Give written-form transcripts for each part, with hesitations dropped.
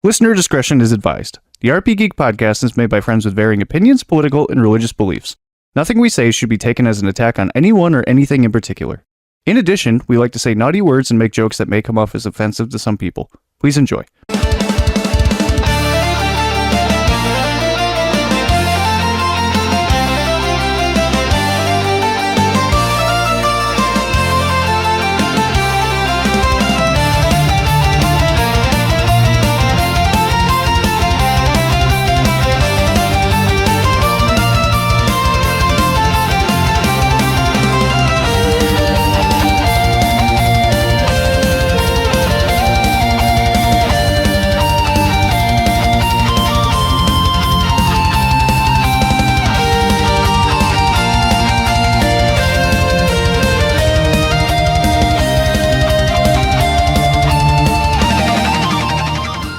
Listener discretion is advised. The RPGeek Podcast is made by friends with varying opinions, political, and religious beliefs. Nothing we say should be taken as an attack on anyone or anything in particular. In addition, we like to say naughty words and make jokes that may come off as offensive to some people. Please enjoy.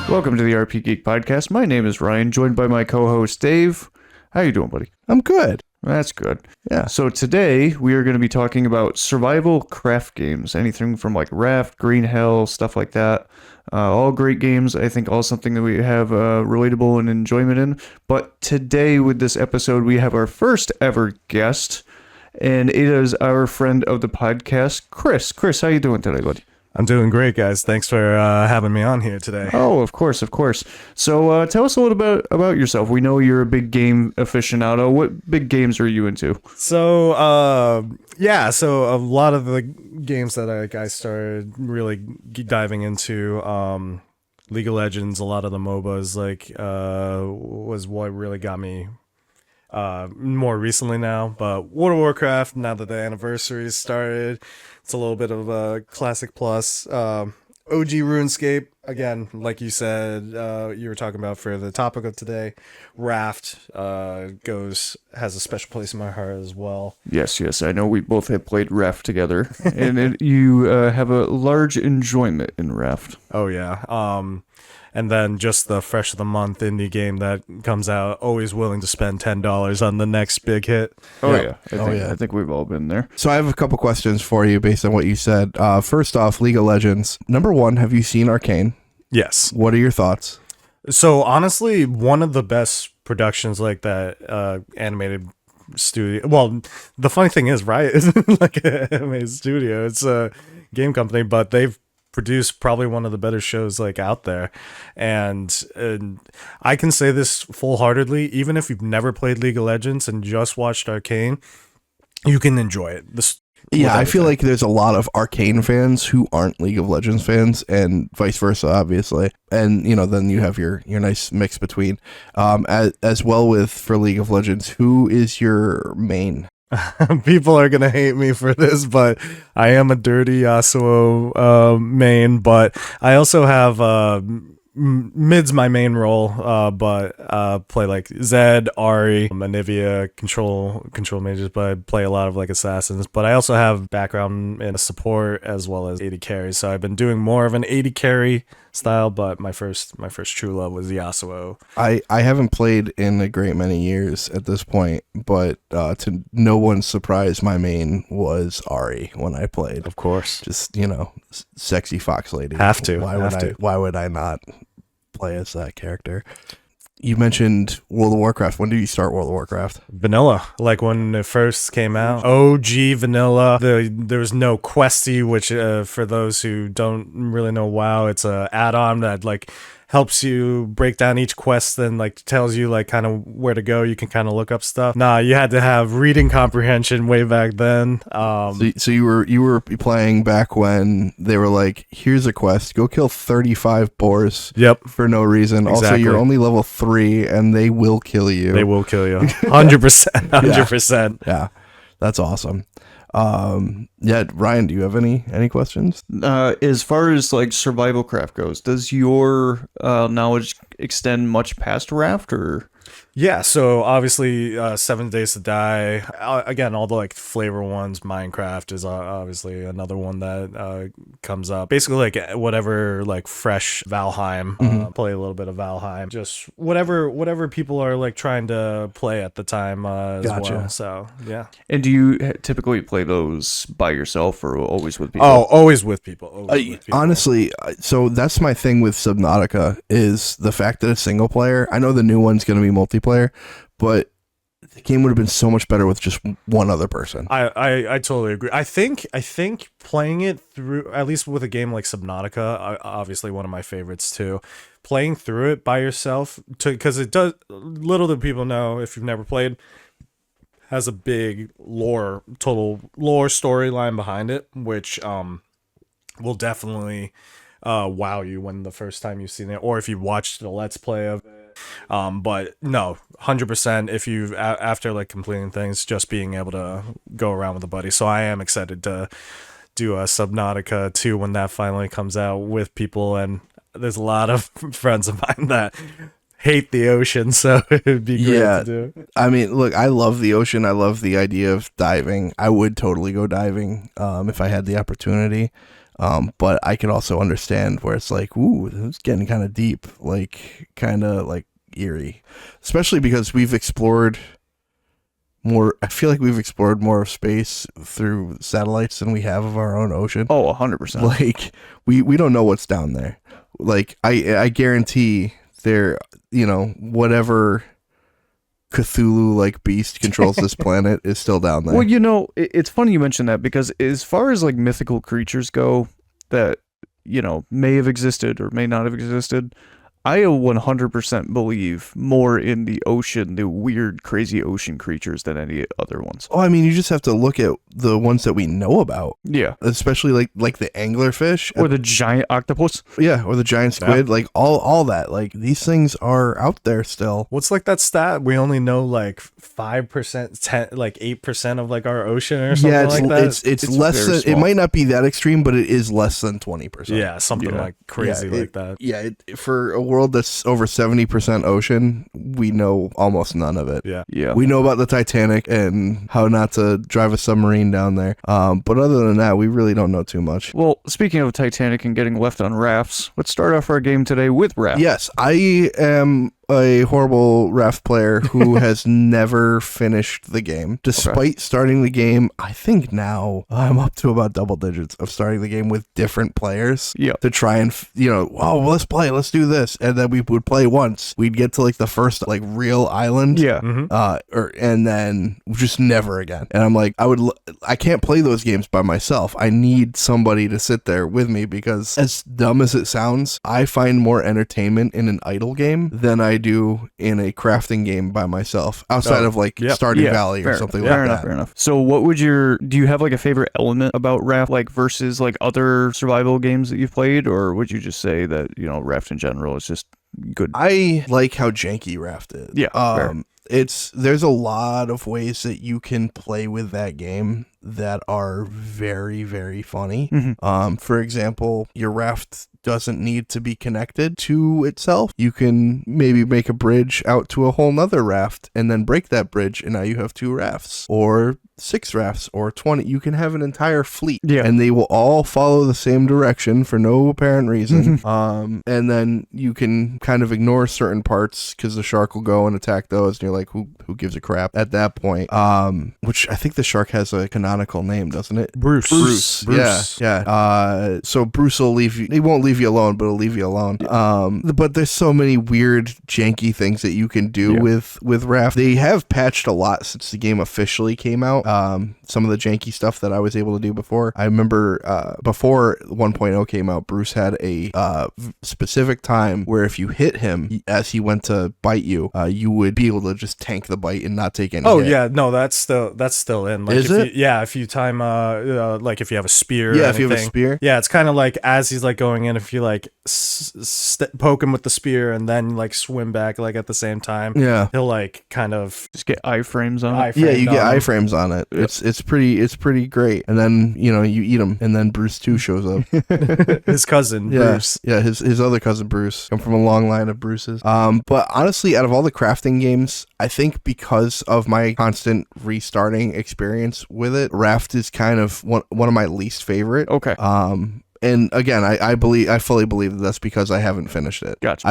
Welcome to the RPGeek Podcast. My name is Ryan, joined by my co-host Dave. How you doing, buddy? I'm good. That's good. Yeah. So today we are going to be talking about survival craft games. Anything from like Raft, Green Hell, stuff like that. All great games. I think all something that we have relatable and enjoyment in. But today with this episode, we have our first ever guest. And it is our friend of the podcast, Chris. Chris, how you doing today, buddy? I'm doing great, guys. Thanks for having me on here today. Oh, of course. So tell us a little bit about yourself. We know you're a big game aficionado. What big games are you into? So a lot of the games that I started really diving into, League of Legends, a lot of the MOBAs, was what really got me more recently now. But World of Warcraft, now that the anniversary started, it's a little bit of a classic plus. OG RuneScape, again, like you said, you were talking about for the topic of today. Raft has a special place in my heart as well. Yes. I know we both have played Raft together, and you have a large enjoyment in Raft. Oh, yeah. And then just the Fresh of the Month indie game that comes out, always willing to spend $10 on the next big hit. I think we've all been there. So I have a couple questions for you based on what you said. First off, League of Legends. Number one, have you seen Arcane? Yes. What are your thoughts? So honestly, one of the best productions like that animated studio. Well, the funny thing is, Riot isn't like an animated studio. It's a game company, but they've produced probably one of the better shows like out there, and I can say this full-heartedly, even if you've never played League of Legends and just watched Arcane, you can enjoy it. I feel like there's a lot of Arcane fans who aren't League of Legends fans, and vice versa, obviously. And then you have your nice mix between. As well for League of Legends, who is your main? People are gonna hate me for this, but I am a dirty Yasuo main, but I also have mid's my main role, but play like Zed, Ahri, Anivia, control mages, but I play a lot of like assassins. But I also have background in support as well as AD carry, so I've been doing more of an AD carry style, but my first true love was Yasuo. I haven't played in a great many years at this point, but to no one's surprise, my main was Ahri when I played. Of course. Just, sexy fox lady. Have to. Why would I not play as that character? You mentioned World of Warcraft. When did you start World of Warcraft? Vanilla, like when it first came out. OG vanilla. There was no questy, which for those who don't really know WoW, it's a add-on that like helps you break down each quest, then like tells you like kind of where to go. You can kind of look up stuff. You had to have reading comprehension way back then. So you were playing back when they were like, here's a quest, go kill 35 boars. Yep. For no reason. Exactly. Also, you're only level 3 and they will kill you. 100%. 100%. Yeah. That's awesome. Ryan, do you have any questions? As far as like survival craft goes, does your knowledge extend much past Raft, or? Yeah, so obviously 7 Days to Die. Again, all the like flavor ones. Minecraft is obviously another one that comes up. Basically, like whatever like fresh Valheim. Play a little bit of Valheim. Just whatever people are like trying to play at the time as Gotcha. well. So yeah. And do you typically play those by yourself or always with people? Oh, always with people. Always with people. Honestly, so that's my thing with Subnautica is the fact that it's single player. I know the new one's going to be multiplayer, but the game would have been so much better with just one other person. I totally agree. I think playing it through, at least with a game like Subnautica, obviously one of my favorites too, playing through it by yourself, because it does, little do people know if you've never played, has a big total lore storyline behind it, which will definitely wow you when the first time you've seen it, or if you watched the Let's Play of it. But no, 100% if you after like completing things, just being able to go around with a buddy. So I am excited to do a Subnautica 2 when that finally comes out with people, and there's a lot of friends of mine that hate the ocean, so it'd be great to do. I mean, look, I love the ocean. I love the idea of diving. I would totally go diving if I had the opportunity. But I can also understand where it's like, ooh, it's getting kind of deep, like kind of like eerie, especially because we've explored more. I feel like we've explored more of space through satellites than we have of our own ocean. Oh, 100%. Like we don't know what's down there. Like I guarantee there, whatever Cthulhu like beast controls this planet is still down there. Well, it's funny you mention that, because as far as like mythical creatures go that may have existed or may not have existed, I 100% believe more in the ocean, the weird, crazy ocean creatures, than any other ones. Oh, I mean, you just have to look at the ones that we know about. Yeah. Especially like the anglerfish. Or the giant octopus. Yeah, or the giant squid. Yeah. Like all that. Like these things are out there still. What's like that stat? We only know like 5%, 10, like 8% of like our ocean or something like that. It's less than, it might not be that extreme, but it is less than 20%. Yeah, something like crazy like that. Yeah, for a world that's over 70% ocean, we know almost none of it. Yeah. We know about the Titanic and how not to drive a submarine down there. But other than that, we really don't know too much. Well, speaking of Titanic and getting left on rafts, let's start off our game today with rafts. Yes, I am a horrible raft player who has never finished the game. Despite starting the game, I think now I'm up to about double digits of starting the game with different players to try and, let's play, let's do this. And then we would play once. We'd get to like the first like real island. Yeah. And then just never again. And I'm like, I can't play those games by myself. I need somebody to sit there with me, because as dumb as it sounds, I find more entertainment in an idle game than I do in a crafting game by myself, outside of like Stardew Valley or something like that. Fair enough. So what would do you have like a favorite element about raft, like versus like other survival games that you've played, or would you just say that, raft in general is just good? I like how janky raft is. Yeah. There's a lot of ways that you can play with that game that are very, very funny. Mm-hmm. For example, your raft doesn't need to be connected to itself. You can maybe make a bridge out to a whole nother raft and then break that bridge, and now you have 2 rafts, or 6 rafts, or 20. You can have an entire fleet, and they will all follow the same direction for no apparent reason. And then you can kind of ignore certain parts because the shark will go and attack those, and you're like, who gives a crap at that point? Which I think the shark has a canonical name, doesn't it? Bruce. Yeah. So Bruce will leave you. He won't leave you alone, but he'll leave you alone. But there's so many weird, janky things that you can do with Raft. They have patched a lot since the game officially came out. Some of the janky stuff that I was able to do before. I remember before 1.0 came out, Bruce had a specific time where if you hit him as he went to bite you, you would be able to just tank the bite and not take any hit. Yeah, no, that's still in. Like, Is it? Yeah, if you time like if you have a spear. Yeah, or if you have a anything. spear. Yeah, it's kind of like as he's like going in, if you like poke him with the spear and then like swim back like at the same time, Yeah. he'll like kind of Just get iframes on it. Yeah, you get on him. iframes on it. It's pretty great. And then you eat them, and then Bruce 2 shows up. His cousin Yeah, Bruce. yeah, his other cousin Bruce. Come from a long line of Bruces. But honestly, out of all the crafting games, I think because of my constant restarting experience with it, Raft is kind of one of my least favorite. Okay. And again, I fully believe that that's because I haven't finished it. Gotcha.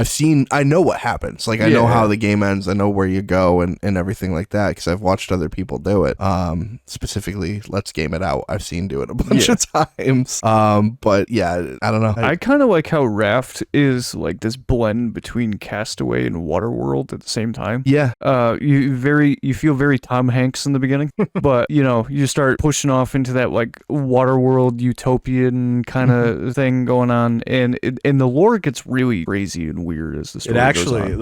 I know what happens. Like I know how the game ends. I know where you go and everything like that because I've watched other people do it. Specifically, Let's Game It Out. I've seen do it a bunch of times. But yeah, I don't know. I kind of like how Raft is like this blend between Castaway and Waterworld at the same time. Yeah. You feel very Tom Hanks in the beginning, but you start pushing off into that like Waterworld utopian kind of thing going on, and the lore gets really crazy and weird as the story goes on.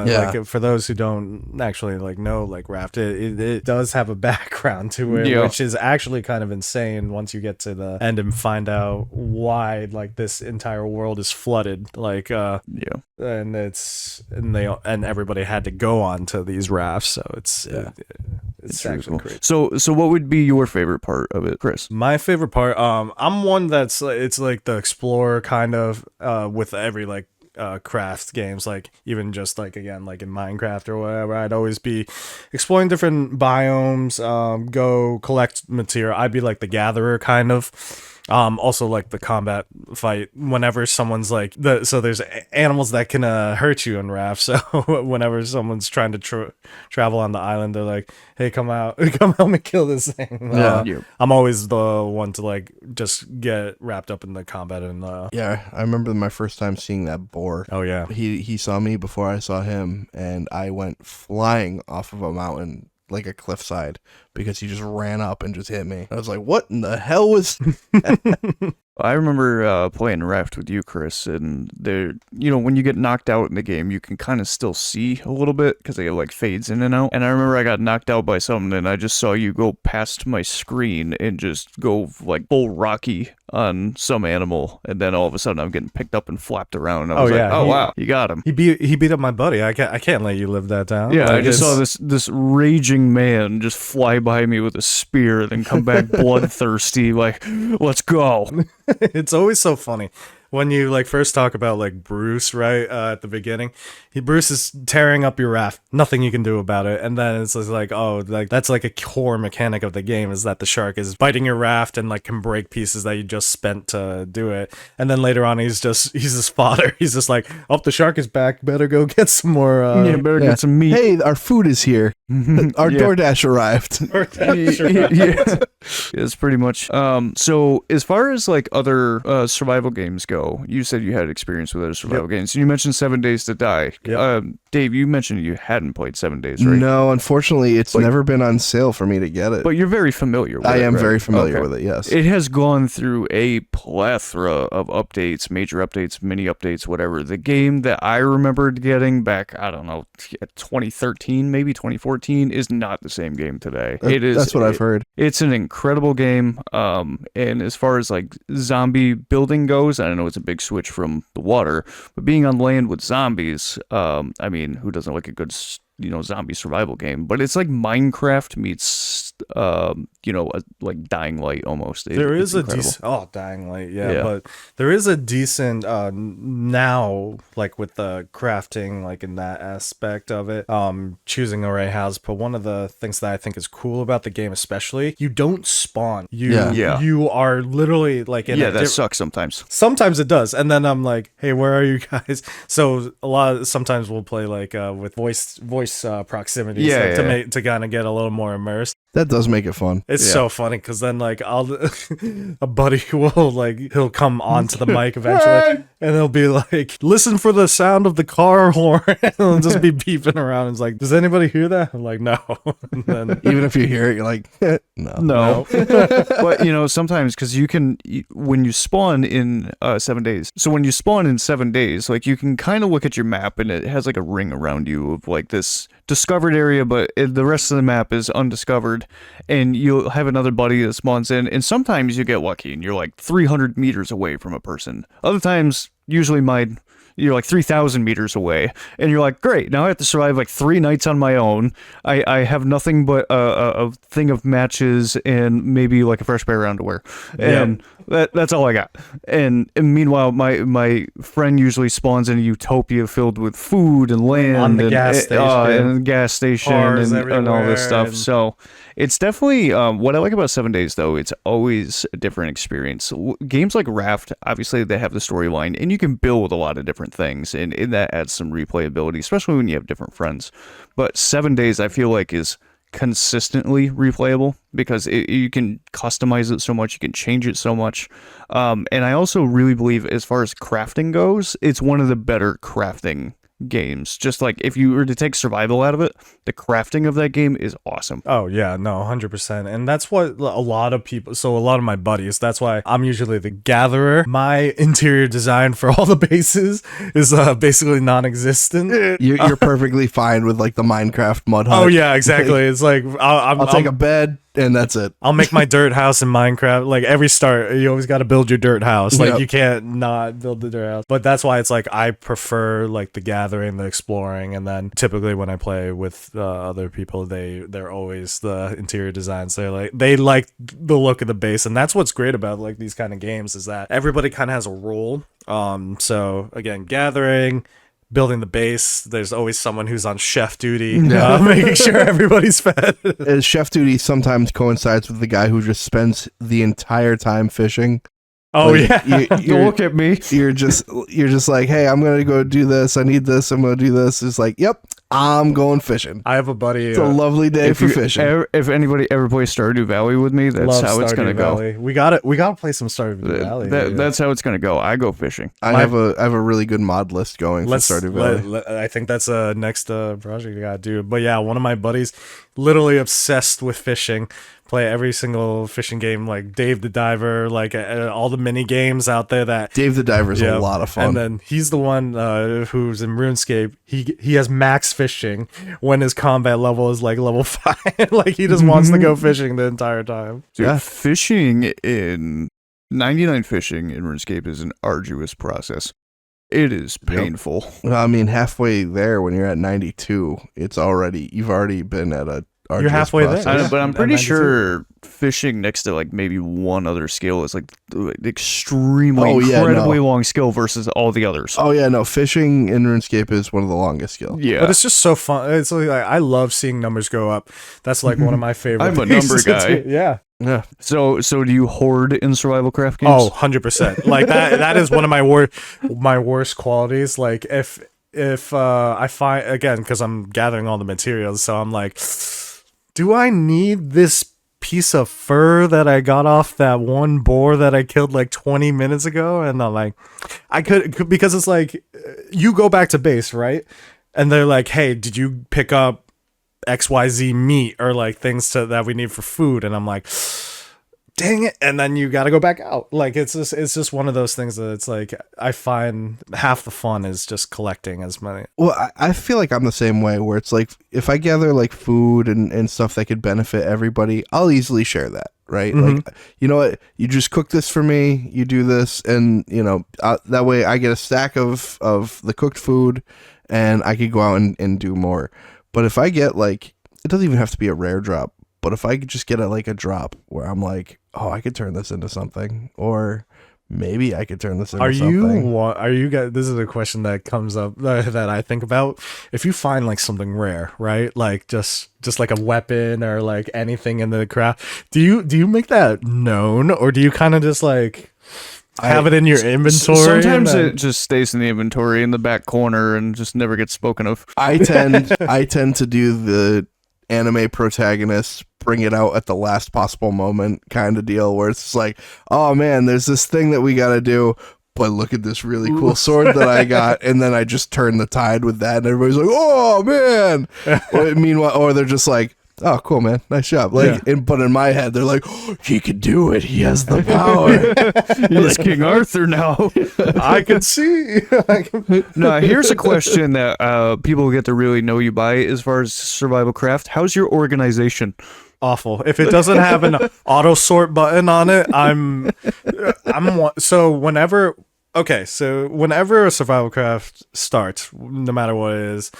Like for those who don't actually like know like Raft, it does have a background to it, which is actually kind of insane once you get to the end and find out why like this entire world is flooded, like and everybody had to go on to these rafts, so it's actually cool. great. So what would be your favorite part of it, Chris? My favorite part, I'm one that's it's like the explorer kind of with every like craft games, like even just like again like in Minecraft or whatever, I'd always be exploring different biomes, go collect material. I'd be like the gatherer kind of. Also like the combat fight whenever someone's like so there's animals that can hurt you in rafts, so whenever someone's trying to travel on the island, they're like, hey, come help me kill this thing. I'm always the one to like just get wrapped up in the combat and I remember my first time seeing that boar. Oh yeah, he saw me before I saw him, and I went flying off of a mountain, like a cliffside, because he just ran up and just hit me. I was like, what in the hell was I remember playing Raft with you, Chris, and when you get knocked out in the game, you can kind of still see a little bit because it like fades in and out. And I remember I got knocked out by something, and I just saw you go past my screen and just go like full Rocky on some animal, and then all of a sudden I'm getting picked up and flapped around. And I was wow, you got him. He beat up my buddy. I can't let you live that down. Yeah, like, I just saw this raging man just fly by me with a spear, then come back bloodthirsty, like, let's go. It's always so funny when you like first talk about like Bruce, right? At the beginning, Bruce is tearing up your raft, nothing you can do about it, and then it's just like, oh, like that's like a core mechanic of the game, is that the shark is biting your raft and like can break pieces that you just spent to do it. And then later on, he's his fodder. He's just like, oh, the shark is back, better go get some more. Better get some meat. Hey, our food is here. Our DoorDash arrived. It's pretty much. So as far as like other survival games go, you said you had experience with other survival games. You mentioned 7 Days to Die. Yep. Dave, you mentioned you hadn't played 7 Days, right? No, unfortunately, it's never been on sale for me to get it. But you're very familiar with it. I am right? very familiar with it, yes. It has gone through a plethora of updates, major updates, mini updates, whatever. The game that I remembered getting back, I don't know, 2013, maybe 2014, is not the same game today. That's what I've heard. It's an incredible game. And as far as like zombie building goes, I know it's a big switch from the water, but being on land with zombies, I mean, who doesn't like a good zombie survival game? But it's like Minecraft meets like Dying Light almost. There is a decent Dying Light, but there is a decent now, like with the crafting, like in that aspect of it, choosing the right house. But one of the things that I think is cool about the game, especially, you don't spawn. You are literally like in that sucks sometimes. Sometimes it does, and then I'm like, hey, where are you guys? So sometimes we'll play like with voice proximity to kind of get a little more immersed. That does make it fun. It's so funny because then like a buddy will like he'll come onto the mic eventually. and they'll be like, listen for the sound of the car horn. And they'll just be beeping around. It's like, does anybody hear that? I'm like, no. And then, Even if you hear it, you're like, no. No. But, sometimes because when you spawn in 7 days. So when you spawn in 7 days, like you can kind of look at your map and it has like a ring around you of like this discovered area, but the rest of the map is undiscovered. And you'll have another buddy that spawns in. And sometimes you get lucky and you're like 300 meters away from a person. Other times, usually you're like 3,000 meters away, and you're like, great, now I have to survive like 3 nights on my own. I have nothing but a thing of matches and maybe like a fresh pair of underwear. And that's all I got. And meanwhile, my friend usually spawns in a utopia filled with food and land. On the gas station. And the gas station Cars and all this stuff. everywhere, So it's definitely, what I like about 7 Days, though, it's always a different experience. Games like Raft, obviously, they have the storyline, and you can build a lot of different things, and that adds some replayability, especially when you have different friends. But 7 Days, I feel like, is consistently replayable because you can customize it so much, you can change it so much. And I also really believe, as far as crafting goes, it's one of the better crafting games. Just like if you were to take survival out of it, the crafting of that game is awesome. oh yeah, no, 100%. And that's what a lot of my buddies, that's why I'm usually the gatherer. My interior design for all the bases is basically non-existent. You're perfectly fine with like the Minecraft mud hut. Oh yeah, exactly. It's like I'll take a bed and that's it. I'll make my dirt house in Minecraft. Like every start, you always got to build your dirt house. Like Yep. you can't not build the dirt house. But that's why it's like I prefer like the gathering, the exploring, and then typically when I play with other people, they're always the interior designs. They like the look of the base, and that's what's great about like these kind of games is that everybody kind of has a role. So again, gathering, building the base, there's always someone who's on chef duty, making sure everybody's fed. Chef duty sometimes coincides with the guy who just spends the entire time fishing. Oh Like, yeah. Don't look at me. You're just like, hey, I'm gonna go do this. I need this. I'm gonna do this. It's like, yep, I'm going fishing. I have a buddy. It's a lovely day for fishing. If anybody ever plays Stardew Valley with me, that's how it's gonna go. We got to play some Stardew Valley. That's how it's gonna go. I go fishing. I have a really good mod list going for Stardew Valley. I think that's a next project I gotta do. But yeah, one of my buddies, literally obsessed with fishing. Play every single fishing game, like Dave the Diver, like all the mini games out there. That Dave the Diver is a lot of fun. And then he's the one who's in RuneScape. He has max fishing when his combat level is like level 5. Like he just wants to go fishing the entire time. Dude, Yeah. fishing in 99 fishing in RuneScape is an arduous process. It is painful. Well, I mean, halfway there when you're at 92, you've already been at a arduous You're halfway there. process. But I'm At pretty 92. sure fishing next to like maybe one other skill is like extremely incredibly long skill versus all the others. Oh yeah, no, fishing in RuneScape is one of the longest skills. Yeah, But it's just so fun. It's like I love seeing numbers go up. That's like one of my favorite. I'm a things number to guy. do. Yeah. Yeah. So do you hoard in survival craft games? Oh, 100%. Like that is one of my worst qualities. Like if I find, again, because I'm gathering all the materials, so I'm like, do I need this piece of fur that I got off that one boar that I killed like 20 minutes ago? And I'm like, I could, because it's like, you go back to base, right? And they're like, hey, did you pick up XYZ meat or like things that we need for food? And I'm like, dang it. And then you got to go back out. Like it's just one of those things that it's like, I find half the fun is just collecting as many. Well, I feel like I'm the same way where it's like if I gather like food and stuff that could benefit everybody, I'll easily share that. Right. Mm-hmm. Like, you know what, you just cook this for me, you do this, and that way I get a stack of the cooked food and I could go out and do more. But if I get like, it doesn't even have to be a rare drop, but if I could just get a drop where I'm like, oh, I could turn this into something, or maybe I could turn this into something. Are you guys, this is a question that comes up that I think about. If you find like something rare, right? Like just like a weapon or like anything in the craft, do you make that known, or do you kind of just like have it in your inventory? Sometimes it just stays in the inventory in the back corner and just never gets spoken of. I tend to do the anime protagonist bring it out at the last possible moment kind of deal, where it's just like, oh man, there's this thing that we got to do, but look at this really cool sword that I got, and then I just turn the tide with that, and everybody's like, oh man. Meanwhile, or they're just like, oh, cool, man, nice job. Like, but in my head, they're like, oh, he can do it. He has the power. He's King Arthur now. I can see. Now, here's a question that people get to really know you by as far as survival craft. How's your organization? Awful. If it doesn't have an auto sort button on it, so whenever a survival craft starts, no matter what it is,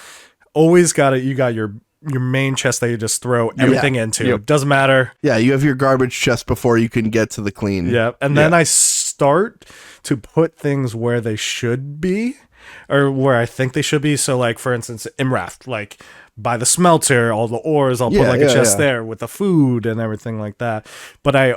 always you got your main chest that you just throw everything into. Yep. Doesn't matter. Yeah, you have your garbage chest before you can get to the clean. Yeah. And then I start to put things where they should be, or where I think they should be. So like, for instance, in Raft, like by the smelter, all the ores, I'll put like a chest there with the food and everything like that. But I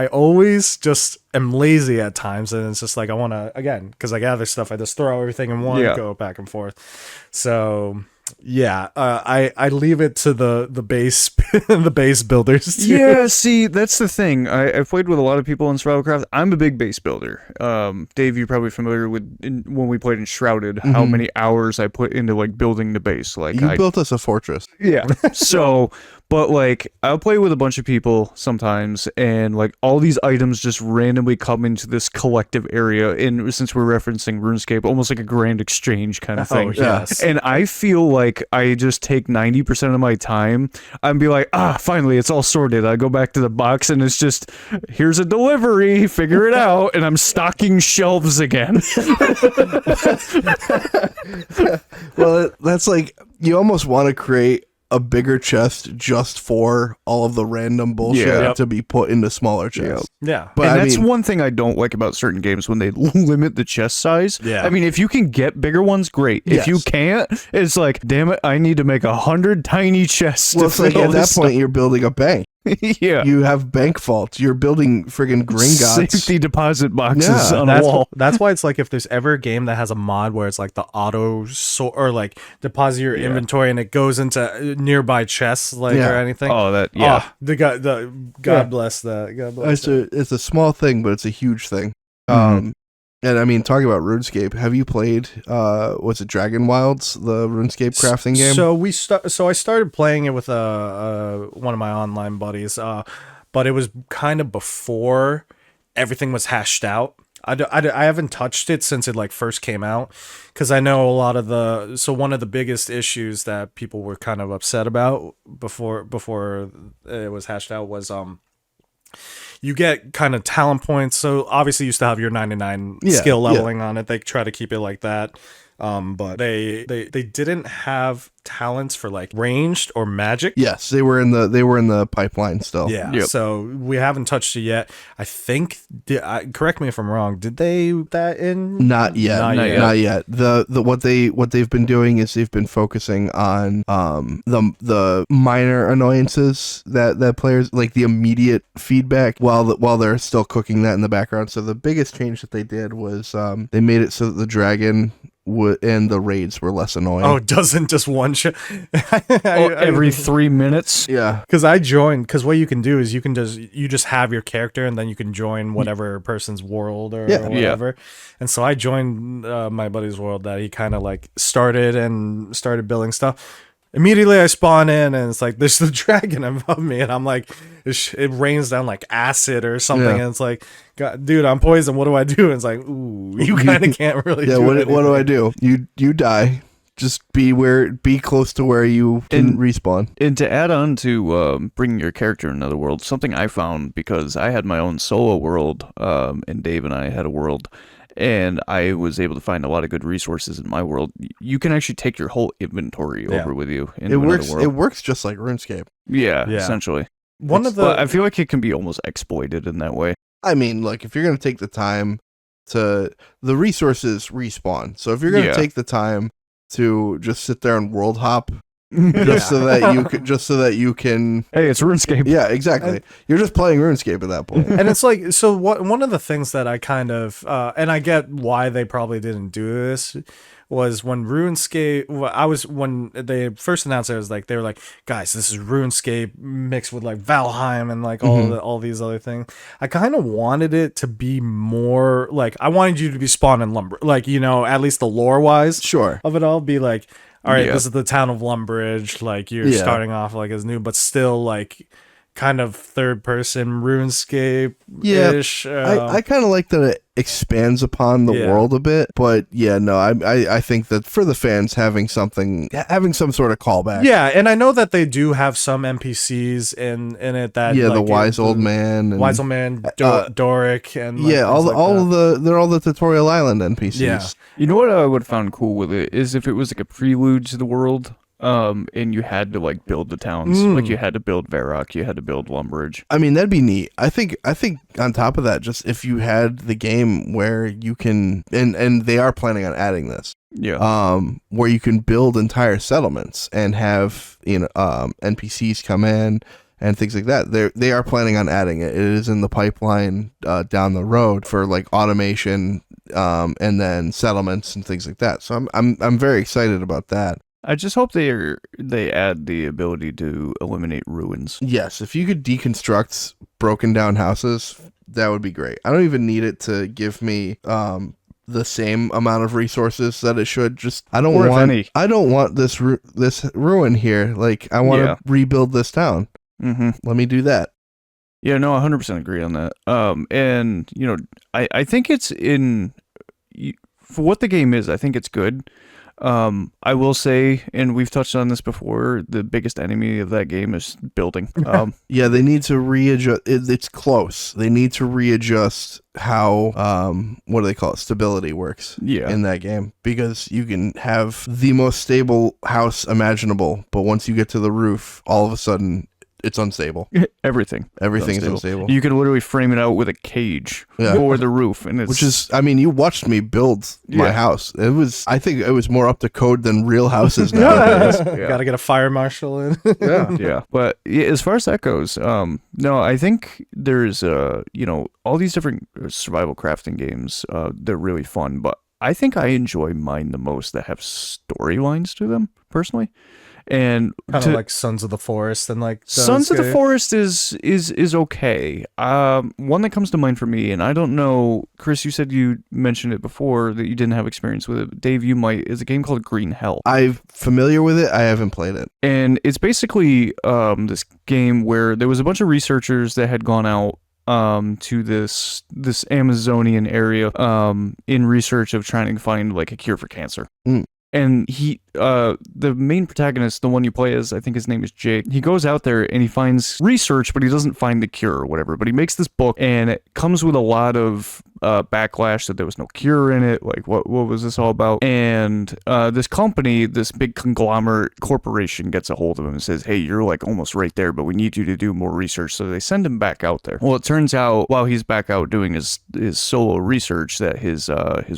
always just am lazy at times, and it's just like I want to, again, because I gather stuff, I just throw everything in one, go back and forth. So yeah, I leave it to the base the base builders. Yeah, see, that's the thing. I've played with a lot of people in survival craft. I'm a big base builder. Dave, you're probably familiar with when we played in Shrouded, how many hours I put into like building the base. Like you built us a fortress. Yeah. So, but like I'll play with a bunch of people sometimes, and like all these items just randomly come into this collective area. And since we're referencing RuneScape, almost like a grand exchange kind of thing. Oh, yes. And I feel like I just take 90% of my time. I'd be like, finally, it's all sorted. I go back to the box, and it's just, here's a delivery. Figure it out. And I'm stocking shelves again. Well, that's like, you almost want to create a bigger chest just for all of the random bullshit to be put into smaller chests. Yeah. But and that's one thing I don't like about certain games, when they limit the chest size. Yeah. I mean, if you can get bigger ones, great. If you can't, it's like, damn it, I need to make 100 tiny chests. Well, to it's like fill at that this point, stuff. you're building a bank. Yeah. You have bank vaults. You're building friggin' Gringotts. Safety deposit boxes Yeah, on a wall. That's why it's like, if there's ever a game that has a mod where it's like the auto sort, or like deposit your inventory and it goes into nearby chests, like or anything. Oh, that God bless that. God bless that. It's a small thing, but it's a huge thing. And I mean, talking about RuneScape, have you played? Was it Dragon Wilds, the RuneScape crafting game? So I started playing it with one of my online buddies, but it was kind of before everything was hashed out. I haven't touched it since it like first came out, because I know a lot of one of the biggest issues that people were kind of upset about before it was hashed out was you get kind of talent points. So obviously you still have your 99 skill leveling on it. They try to keep it like that. But they didn't have talents for like ranged or magic. Yes, they were in the pipeline still. Yeah. Yep. So we haven't touched it yet. I think. Correct me if I'm wrong. Did they that in? Not yet. Not yet. What they've been doing is they've been focusing on the minor annoyances that players like, the immediate feedback while they're still cooking that in the background. So the biggest change that they did was they made it so that the dragon and the raids were less annoying. Oh, doesn't just one shot every 3 minutes? Yeah, because I joined. Because what you can do is you just have your character, and then you can join whatever person's world or whatever. And so I joined my buddy's world that he kind of like started building stuff. Immediately I spawn in, and it's like, there's the dragon above me, and I'm like, it rains down like acid or something, and it's like, God, dude, I'm poisoned. What do I do? And it's like, ooh, you kind of can't really. Yeah. What do I do? You die. Just be close to where you can respawn. And to add on to bringing your character in another world, something I found, because I had my own solo world, and Dave and I had a world, and I was able to find a lot of good resources in my world. You can actually take your whole inventory over with you into another world. It works just like RuneScape. Yeah, essentially. I feel like it can be almost exploited in that way. I mean, like, if you're going to take the time the resources respawn. So if you're going to take the time to just sit there and world hop, so that you can. Hey, it's RuneScape. Yeah, exactly. You're just playing RuneScape at that point. And it's like, so one of the things that I kind of, and I get why they probably didn't do this, was when when they first announced it, was like, they were like, guys, this is RuneScape mixed with like Valheim and like all these other things. I kind of wanted it to be more like, I wanted you to be spawned in Lumber, like, at least the lore wise Sure. of it all, be like, all right, this is the town of Lumbridge, like you're starting off like as new, but still like kind of third person RuneScape-ish. I kind of like that it expands upon the world a bit, but I think that for the fans, having some sort of callback. Yeah, and I know that they do have some NPCs in it that the wise old man, Doric, and like, they're all the Tutorial Island NPCs. Yeah. You know what I would have found cool with it is if it was like a prelude to the world. And you had to like build the towns, like you had to build Varrock, you had to build Lumbridge. I mean, that'd be neat. I think on top of that, just if you had the game where you can, and they are planning on adding this, where you can build entire settlements and have NPCs come in and things like that. They are planning on adding it. It is in the pipeline down the road for like automation, and then settlements and things like that. So I'm very excited about that. I just hope they add the ability to eliminate ruins. Yes, if you could deconstruct broken down houses, that would be great. I don't even need it to give me the same amount of resources that it should. Just I don't want this ruin here. Like I want to rebuild this town. Mm-hmm. Let me do that. Yeah, no, 100% agree on that. And I think it's for what the game is. I think it's good. I will say, and we've touched on this before, the biggest enemy of that game is building. They need to readjust. It's close. They need to readjust how, what do they call it? Stability works in that game, because you can have the most stable house imaginable, but once you get to the roof, all of a sudden it's unstable. Everything is unstable. You can literally frame it out with a cage or the roof, and which is, I mean, you watched me build my house. I think it was more up to code than real houses nowadays. Gotta get a fire marshal in. But as far as that goes, no, I think there's all these different survival crafting games. They're really fun, but I think I enjoy mine the most that have storylines to them personally. And kind of like Sons of the Forest, and like Sons of the Forest is okay. One that comes to mind for me, and I don't know, Chris, you said you mentioned it before that you didn't have experience with it. Dave, you might. Is a game called Green Hell. I'm familiar with it. I haven't played it. And it's basically this game where there was a bunch of researchers that had gone out to this Amazonian area in research of trying to find like a cure for cancer. And he, the main protagonist, the one you play as, I think his name is Jake, he goes out there and he finds research, but he doesn't find the cure or whatever. But he makes this book, and it comes with a lot of backlash that there was no cure in it. Like, what was this all about? And this company, this big conglomerate corporation, gets a hold of him and says, hey, you're like almost right there, but we need you to do more research. So they send him back out there. Well, it turns out while he's back out doing his solo research that his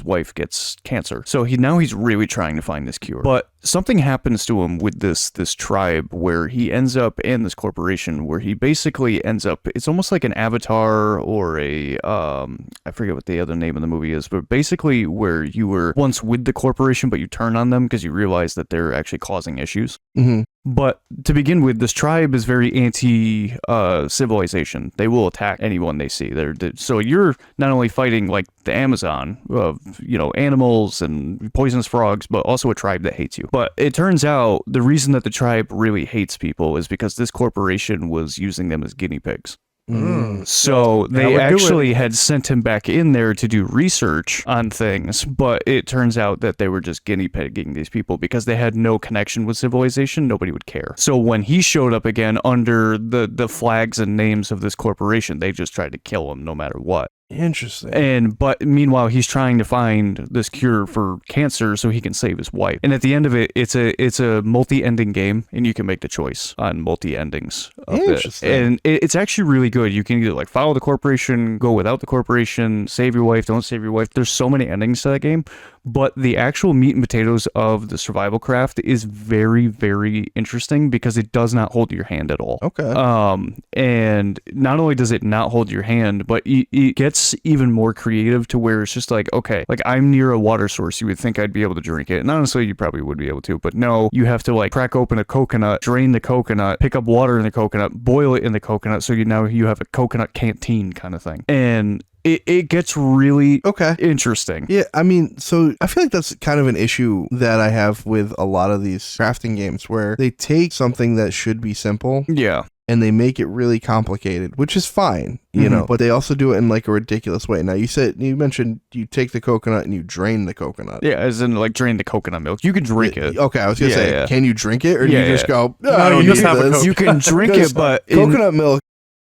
wife gets cancer. So he's really trying to find this cure. But something happens to him with this tribe where he ends up in this corporation where he basically ends up, it's almost like an Avatar or a I forget what the other name of the movie is, but basically where you were once with the corporation but you turn on them because you realize that they're actually causing issues. Mm-hmm. But to begin with, this tribe is very anti-civilization. They will attack anyone they see. So you're not only fighting like the Amazon of animals and poisonous frogs, but also a tribe that hates you. But it turns out the reason that the tribe really hates people is because this corporation was using them as guinea pigs. So they actually had sent him back in there to do research on things, but it turns out that they were just guinea pigging these people because they had no connection with civilization. Nobody would care. So when he showed up again under the flags and names of this corporation, they just tried to kill him no matter what. Interesting. But meanwhile, he's trying to find this cure for cancer so he can save his wife. And at the end of it, it's a multi-ending game, and you can make the choice on multi-endings of it. And it's actually really good. You can either like follow the corporation, go without the corporation, save your wife, don't save your wife. There's so many endings to that game. But the actual meat and potatoes of the survival craft is very, very interesting because it does not hold your hand at all. Okay. And not only does it not hold your hand, but it gets gets even more creative to where it's just like, okay, like I'm near a water source. You would think I'd be able to drink it. And honestly, you probably would be able to, but no, you have to like crack open a coconut, drain the coconut, pick up water in the coconut, boil it in the coconut. So now you have a coconut canteen kind of thing. And it gets really interesting. Yeah, I mean, so I feel like that's kind of an issue that I have with a lot of these crafting games where they take something that should be simple. Yeah. And they make it really complicated, which is fine, you know, but they also do it in like a ridiculous way. Now, you mentioned you take the coconut and you drain the coconut. Yeah, as in like drain the coconut milk. You can drink it. Okay, I was going to say, can you drink it? Or do you just go, no, you just have a coconut. You can drink it, but coconut milk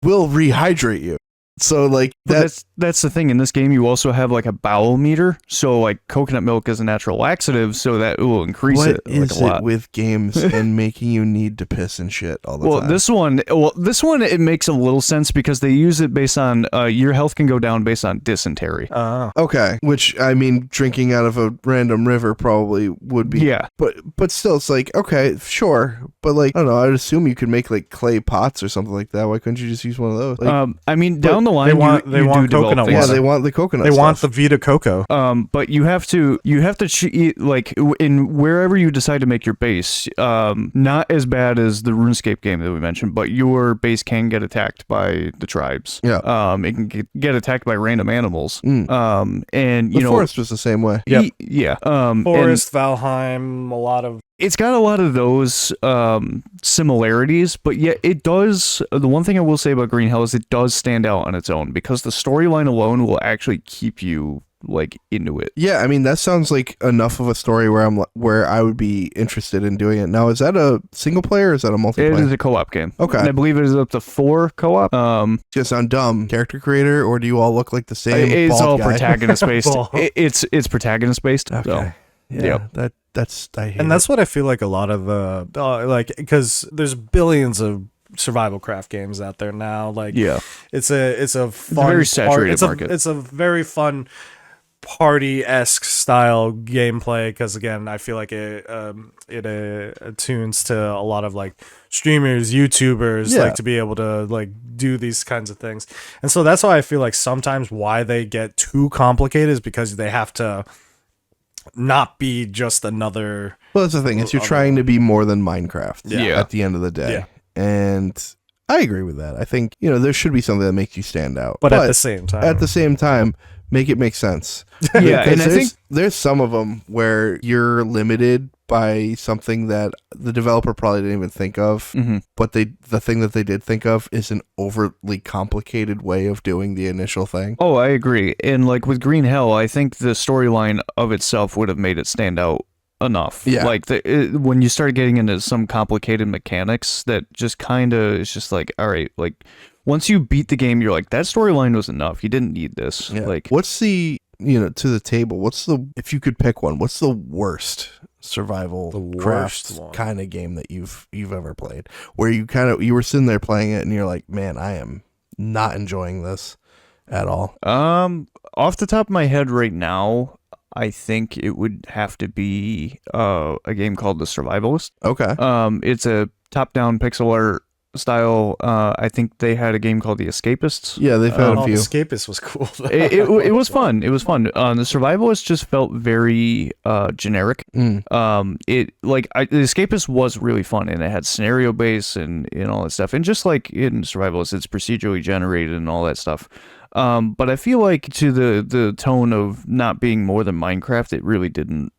will rehydrate you. So like that's the thing in this game. You also have like a bowel meter, so like coconut milk is a natural laxative, so that will increase it like a lot. What is it with games and making you need to piss and shit all the time? This one it makes a little sense because they use it based on your health can go down based on dysentery. Okay, which I mean, drinking out of a random river probably would be. Yeah, but still, it's like okay, sure, but like I don't know. I'd assume you could make like clay pots or something like that. Why couldn't you just use one of those? Like, I mean, down the line, they want coconut water. Yeah, they want the coconut. They stuff. want the Vita Coco. But you have to like in wherever you decide to make your base. Not as bad as the RuneScape game that we mentioned, but your base can get attacked by the tribes. Yeah. It can get attacked by random animals. And the forest was the same way. Yeah. Forest, Valheim, a lot of. It's got a lot of those similarities, but yet it does. The one thing I will say about Green Hell is it does stand out on its own because the storyline alone will actually keep you like into it. Yeah, I mean that sounds like enough of a story where I would be interested in doing it. Now, is that a single player or is that a multiplayer? It is a co-op game. Okay, and I believe it is up to 4 co-op. It's gonna sound dumb. Character creator, or do you all look like the same? It's all guy? protagonist based. It's protagonist based. Okay. So. Yeah, I hate that's what I feel like a lot of the like because there's billions of survival craft games out there now. Like it's a fun, very saturated market. It's a very fun party-esque style gameplay because again I feel like it attunes to a lot of like streamers, YouTubers, like to be able to like do these kinds of things. And so that's why I feel like sometimes why they get too complicated is because they have to not be just another. Well, that's the thing. You're trying to be more than Minecraft. At the end of the day. And I agree with that. I think there should be something that makes you stand out. But at the same time, make it make sense. Yeah, and I think there's some of them where you're limited by something that the developer probably didn't even think of, but the thing that they did think of is an overly complicated way of doing the initial thing. Oh, I agree. And like with Green Hell, I think the storyline of itself would have made it stand out enough. Yeah. Like when you start getting into some complicated mechanics that just kind of is just like, all right, like once you beat the game, you're like, that storyline was enough. You didn't need this. Yeah. Like, what's the to the table? If you could pick one, what's the worst survival craft kind of game that you've ever played? Where you were sitting there playing it and you're like, man, I am not enjoying this at all. Off the top of my head right now, I think it would have to be a game called The Survivalist. Okay. It's a top-down pixel art style. I think they had a game called The Escapists. Yeah, they've had a few. The Escapist was cool. it was fun. It was fun. The Survivalist just felt very generic. The Escapist was really fun, and it had scenario base and all that stuff. And just like in Survivalist, it's procedurally generated and all that stuff. But I feel like to the tone of not being more than Minecraft, it really didn't.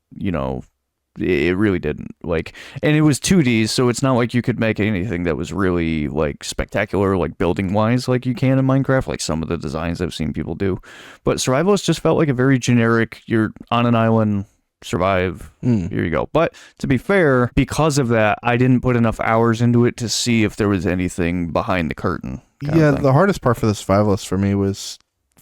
It really didn't, like, and it was 2D, so it's not like you could make anything that was really like spectacular, like building wise, like you can in Minecraft, like some of the designs I've seen people do. But Survivalist just felt like a very generic, you're on an island, survive, here you go. But to be fair, because of that, I didn't put enough hours into it to see if there was anything behind the curtain. Yeah, the hardest part for the Survivalist for me was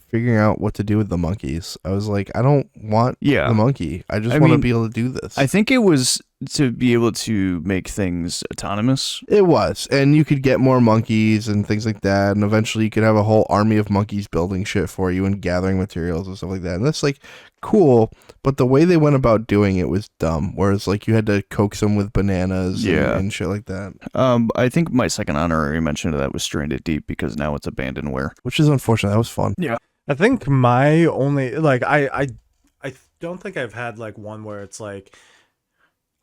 figuring out what to do with the monkeys. I was like, I don't want the monkey. I want to be able to do this. I think it was to be able to make things autonomous. It was. And you could get more monkeys and things like that. And eventually you could have a whole army of monkeys building shit for you and gathering materials and stuff like that. And that's like cool. But the way they went about doing it was dumb. Whereas like you had to coax them with bananas and shit like that. I think my second honorary mention of that was Stranded Deep because now it's abandonware. Which is unfortunate. That was fun. Yeah. I think my only like I don't think I've had like one where it's like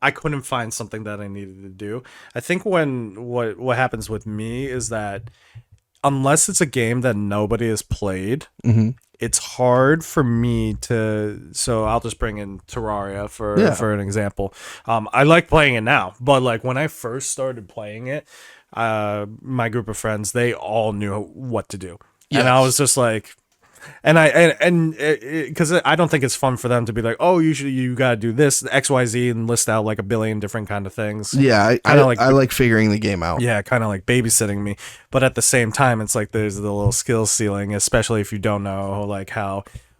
I couldn't find something that I needed to do. I think what happens with me is that unless it's a game that nobody has played, it's hard for me to. So I'll just bring in Terraria for an example. I like playing it now, but like when I first started playing it, my group of friends, they all knew what to do, and I was just like. And because I don't think it's fun for them to be like, oh, you gotta do this XYZ and list out like a billion different kind of things. Yeah, I like figuring the game out. Yeah, kind of like babysitting me, but at the same time, it's like there's the little skill ceiling, especially if you don't know like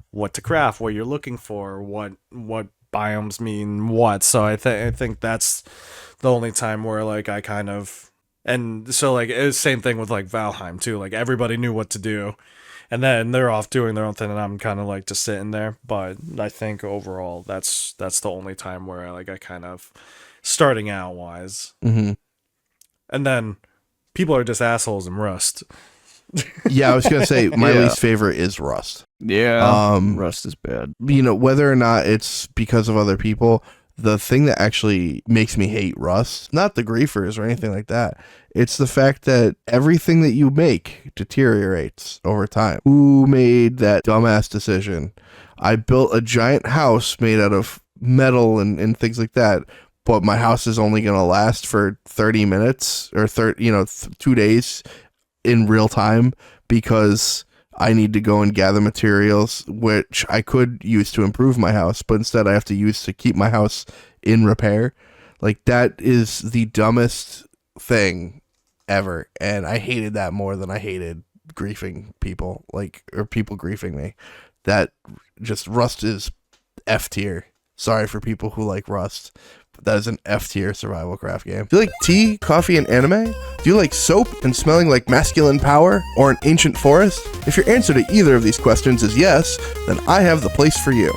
what to craft, what you're looking for, what biomes mean what. So I think that's the only time where like I kind of and so like it was same thing with like Valheim too. Like everybody knew what to do. And then they're off doing their own thing, and I'm kind of like just sitting there. But I think overall, that's the only time where I kind of starting out wise. Mm-hmm. And then people are just assholes in Rust. Yeah, I was gonna say my least favorite is Rust. Yeah, Rust is bad. You know, whether or not it's because of other people, the thing that actually makes me hate Rust, not the griefers or anything like that. It's the fact that everything that you make deteriorates over time. Who made that dumbass decision? I built a giant house made out of metal and things like that, but my house is only going to last for 30 minutes or 2 days in real time because I need to go and gather materials, which I could use to improve my house, but instead I have to use to keep my house in repair. Like, that is the dumbest thing ever, and I hated that more than I hated griefing people, or people griefing me. That just Rust is F tier. Sorry for people who like Rust, but that is an F tier survival craft game. Do you like tea, coffee, and anime? Do you like soap and smelling like masculine power, or an ancient forest? If your answer to either of these questions is yes, then I have the place for you.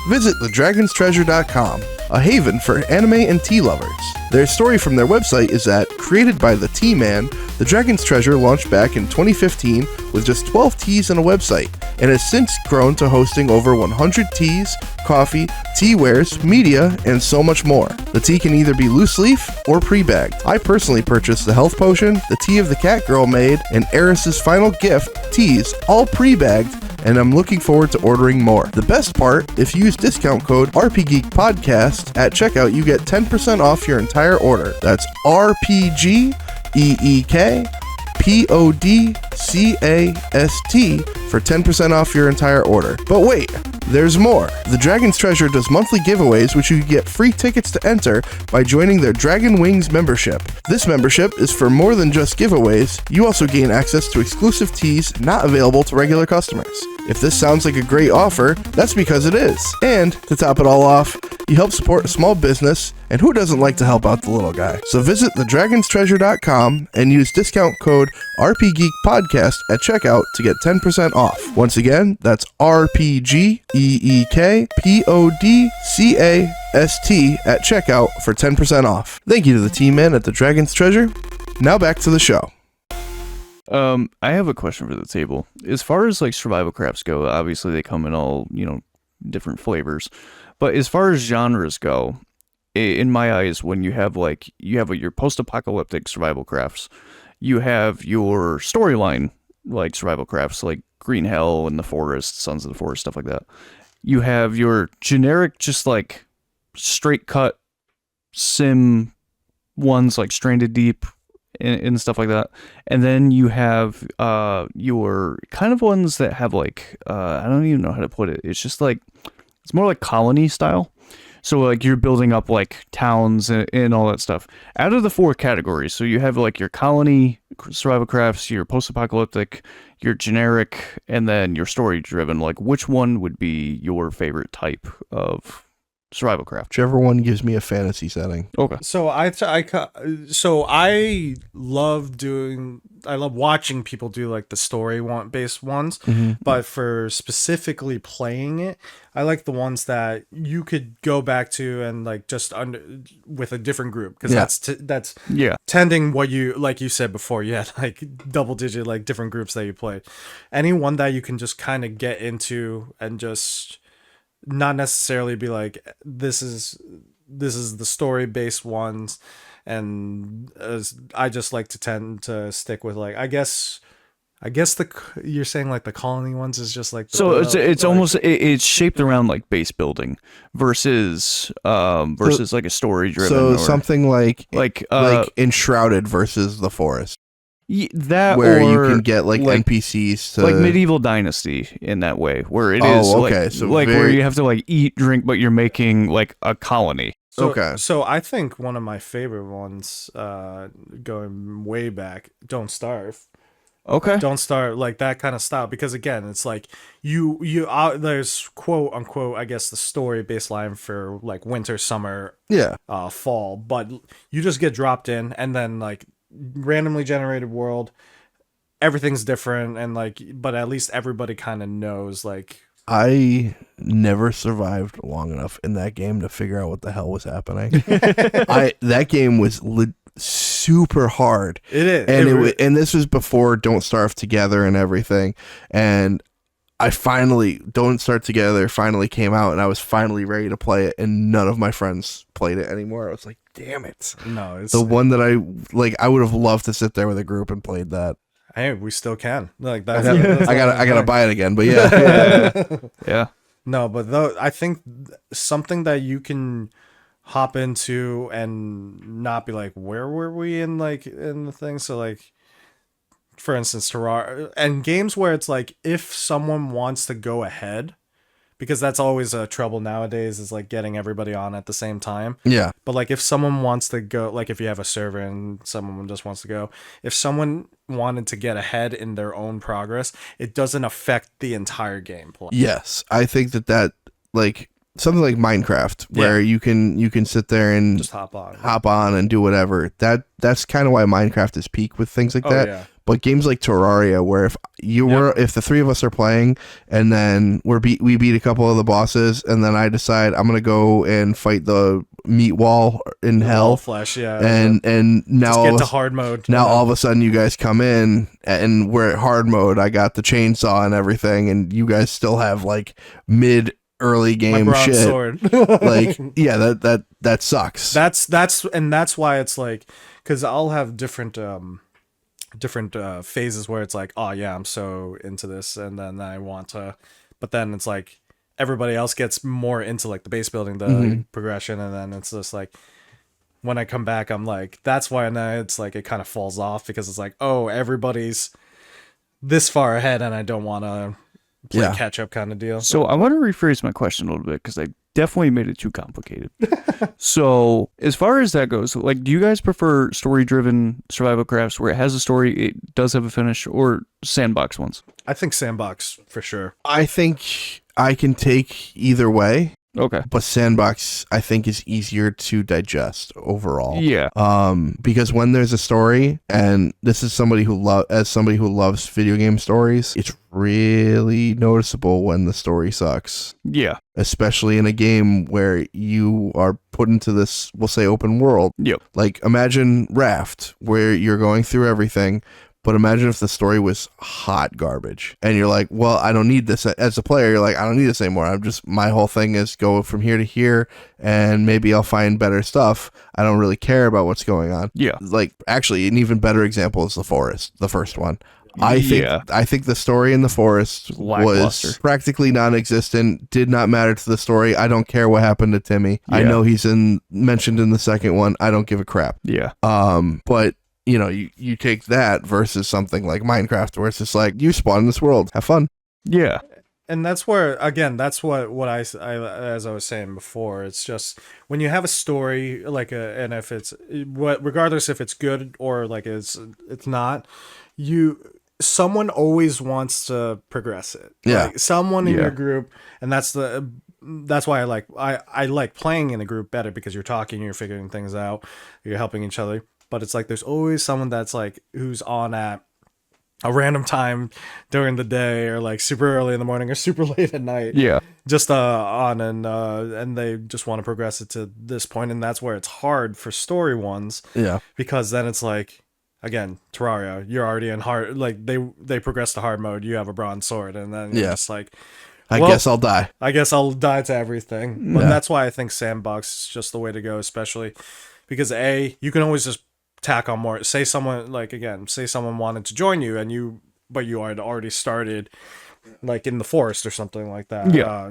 Visit thedragonstreasure.com, a haven for anime and tea lovers. Their story from their website is that, created by the Tea Man, The Dragon's Treasure launched back in 2015 with just 12 teas and a website, and has since grown to hosting over 100 teas, coffee, tea wares, media, and so much more. The tea can either be loose leaf or pre-bagged. I personally purchased the health potion, the tea of the cat girl maid, and Eris's final gift, teas, all pre-bagged, and I'm looking forward to ordering more. The best part, if you use discount code RPGeek Podcast at checkout, you get 10% off your entire order. That's RPGeek Podcast for 10% off your entire order. But wait, there's more. The Dragon's Treasure does monthly giveaways, which you get free tickets to enter by joining their Dragon Wings membership. This membership is for more than just giveaways. You also gain access to exclusive teas not available to regular customers. If this sounds like a great offer, that's because it is. And to top it all off, you help support a small business, and who doesn't like to help out the little guy? So visit thedragonstreasure.com and use discount code RPGeek Podcast at checkout to get 10% off. Once again, that's RPGeek Podcast at checkout for 10% off. Thank you to the team man at the Dragon's Treasure. Now back to the show. I have a question for the table. As far as like survival crafts go, obviously they come in all, different flavors. But as far as genres go, in my eyes, when you have your post-apocalyptic survival crafts, you have your storyline like survival crafts like Green Hell and the Forest, Sons of the Forest, stuff like that. You have your generic, just like straight cut sim ones like Stranded Deep and stuff like that. And then you have your kind of ones that have like I don't even know how to put it. It's just like it's more like colony style. So like you're building up like towns and all that stuff. Out of the four categories, so you have like your colony survival crafts, your post-apocalyptic, your generic, and then your story-driven. Like which one would be your favorite type of survival craft? Whichever one gives me a fantasy setting. Okay. So I love doing I love watching people do like the story based ones, but for specifically playing it, I like the ones that you could go back to and like just with a different group, because that's Yeah. tending what you, like you said before, you had like double digit like different groups that you played. Any one that you can just kind of get into and just not necessarily be like, this is the story based ones. And I just like to tend to stick with like, I guess you're saying like the colony ones is just like, So it's almost it's shaped around like base building versus like a story driven. So something like like Enshrouded versus the Forest, that, where or you can get like NPCs to like Medieval Dynasty in that way, where it is okay, like, so where you have to like eat, drink, but you're making like a colony. So I think one of my favorite ones, going way back, Don't Starve. Okay. Don't Starve, like that kind of style, because again, it's like you there's quote unquote, I guess, the story baseline for like winter, summer, fall, but you just get dropped in, and then like randomly generated world, everything's different, and like, but at least everybody kind of knows like. I never survived long enough in that game to figure out what the hell was happening. That game was super hard. It is, and this was before Don't Starve Together and everything. And Don't Starve Together finally came out, and I was finally ready to play it, and none of my friends played it anymore. I was like, damn it! No, it's the one that I would have loved to sit there with a group and played that. Hey, we still can. Like that. I gotta buy it again, but yeah. Yeah. No, but I think something that you can hop into and not be like, where were we in the thing? So like, for instance, Terraria, and games where it's like, if someone wants to go ahead, because that's always a trouble nowadays, is like getting everybody on at the same time. Yeah. But like, if someone wants to go, like if you have a server and someone just wants to go, if someone wanted to get ahead in their own progress, it doesn't affect the entire gameplay. Yes, I think that like something like Minecraft, where you can sit there and just hop on and do whatever. That's kind of why Minecraft is peak with things like that. Yeah. But games like Terraria, where if the three of us are playing, and then we beat a couple of the bosses, and then I decide I'm gonna go and fight the meat wall in hell, flesh, and now just get to hard mode. Now all of a sudden you guys come in, and we're at hard mode. I got the chainsaw and everything, and you guys still have like early game shit. Sword. Like, yeah, that sucks. That's why it's like, because I'll have different phases where it's like, oh yeah, I'm so into this, and then I want to, but then it's like everybody else gets more into like the base building, the progression, and then it's just like, when I come back, I'm like, that's why now it's like it kind of falls off, because it's like, oh, everybody's this far ahead, and I don't want to play catch up kind of deal. So I want to rephrase my question a little bit, because I definitely made it too complicated. So as far as that goes, like, do you guys prefer story-driven survival crafts where it has a story, it does have a finish, or sandbox ones? I think sandbox for sure. I think I can take either way. Okay. But sandbox, I think, is easier to digest overall. Yeah. Because when there's a story, and this is somebody who loves video game stories, it's really noticeable when the story sucks. Yeah. Especially in a game where you are put into this, we'll say, open world. Yep. Like, imagine Raft, where you're going through everything. But imagine if the story was hot garbage, and you're like, well, I don't need this. As a player, you're like, I don't need this anymore. My whole thing is go from here to here, and maybe I'll find better stuff. I don't really care about what's going on. Yeah. Like, actually, an even better example is The Forest, the first one. I think the story in The Forest was practically non-existent, did not matter to the story. I don't care what happened to Timmy. Yeah. I know he's mentioned in the second one. I don't give a crap. Yeah. But you know, you take that versus something like Minecraft, where it's just like, you spawn in this world, have fun. Yeah. And that's where, again, that's what I as I was saying before, it's just when you have a story, like and if it's regardless if it's good or like it's not, someone always wants to progress it. Yeah. Like someone in your group, and that's why I like playing in a group better, because you're talking, you're figuring things out, you're helping each other. But it's like there's always someone that's like who's on at a random time during the day, or like super early in the morning or super late at night. Yeah. Just on, and they just want to progress it to this point, and that's where it's hard for story ones. Yeah. Because then it's like, again, Terraria, you're already in hard, like they progress to hard mode, you have a bronze sword, and then you're just like, I guess I'll die. I guess I'll die to everything. But Yeah. that's why I think sandbox is just the way to go, especially because you can always just tack on more. Say someone wanted to join you but you had already started like in the forest or something like that. Yeah.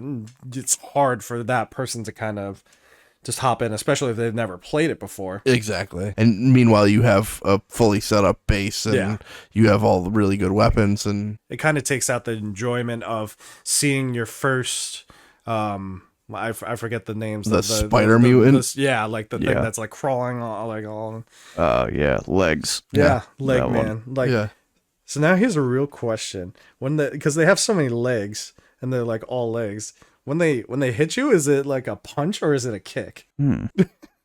It's hard for that person to kind of just hop in, especially if they've never played it before. Exactly. And meanwhile, you have a fully set up base, and you have all the really good weapons, and It kind of takes out the enjoyment of seeing your first I forget the names. The spider mutant? Like the thing Yeah. that's like crawling all Yeah, legs. leg that man. one. Like so now here's a real question. Because they have so many legs and they're like all legs. When they hit you, is it like a punch or is it a kick?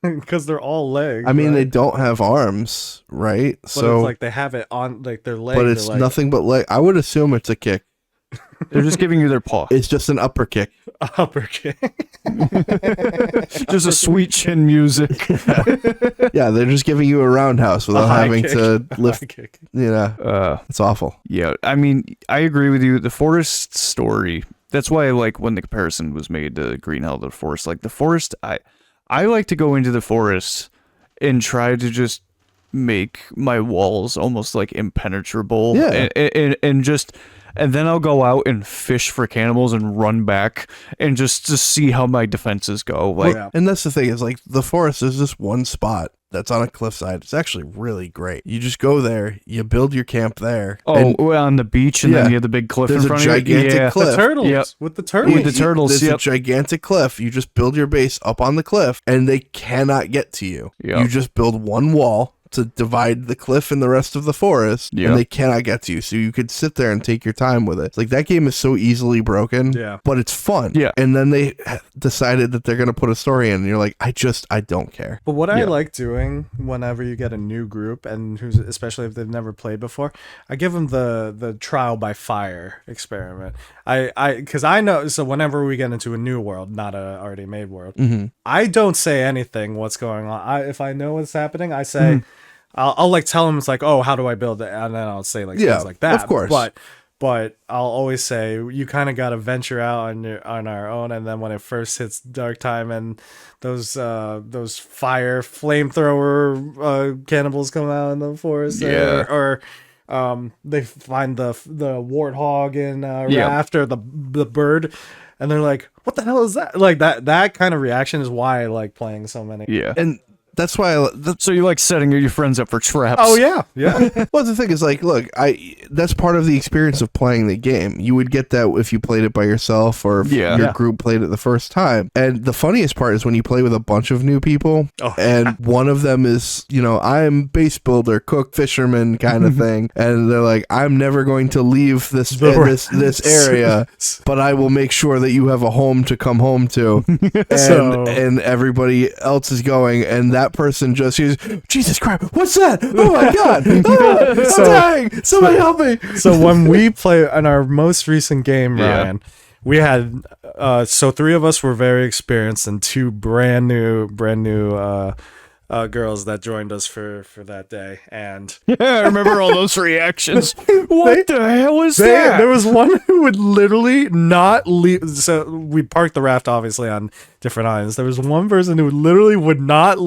Because they're all legs. I mean, right? they don't have arms, right? But So it's like they have it on like their leg. but it's like, nothing but leg. I would assume it's a kick. They're just giving you their paw. It's just an upper kick. upper kick. Just a sweet chin music. Yeah, they're just giving you a roundhouse without high having kick. to lift. High kick. You know, it's awful. Yeah, I mean, I agree with you. The forest story. That's why, like, when the comparison was made to Green Hell to the Forest, like the forest, I like to go into the forest and try to just make my walls almost like impenetrable. Yeah. And then I'll go out and fish for cannibals and run back and just to see how my defenses go. Like, Yeah. And that's the thing is, like, the forest is this one spot that's on a cliffside. It's actually really great. You just go there, you build your camp there. and on the beach, and Yeah. then you have the big cliff There's in a front of you. gigantic Yeah. cliff. The turtles. Yep. With the turtles. With the turtles, There's yep. a gigantic cliff. You just build your base up on the cliff, and they cannot get to you. Yep. You just build one wall to divide the cliff and the rest of the forest, Yep. and they cannot get to you. So you could sit there and take your time with it. It's like, that game is so easily broken, Yeah. but it's fun. Yeah. And then they decided that they're going to put a story in, and you're like, I don't care. But what I Yeah. like doing whenever you get a new group, and especially if they've never played before, I give them the trial by fire experiment. Because I know, so whenever we get into a new world, not a already made world, I don't say anything what's going on. If I know what's happening, I say, I'll like tell them, it's like, oh, how do I build it? And then I'll say like things like that. of course. But I'll always say, you kind of got to venture out on our own, and then when it first hits dark time and those fire flamethrower cannibals come out in the forest, Yeah. or they find the warthog in raft, or the bird, and they're like, what the hell is that? Like that kind of reaction is why I like playing so many. Yeah. And that's why So you like setting your friends up for traps. Oh yeah. well, the thing is, like, look, that's part of the experience of playing the game. You would get that if you played it by yourself, or if Yeah. your Yeah. group played it the first time. And the funniest part is when you play with a bunch of new people, Oh. and one of them is, I'm base builder, cook, fisherman kind of thing, and they're like, I'm never going to leave this area, but I will make sure that you have a home to come home to. And everybody else is going, and that person just hears, Jesus Christ, what's that? Oh my God, I'm dying. Somebody help me. So when we play in our most recent game, Yeah. Ryan, we had so 3 of us were very experienced, and 2 brand new girls that joined us for that day. And Yeah, I remember all those reactions. What the hell is that? there was one who would literally not leave. So we parked the raft obviously on different islands. There was one person who literally would not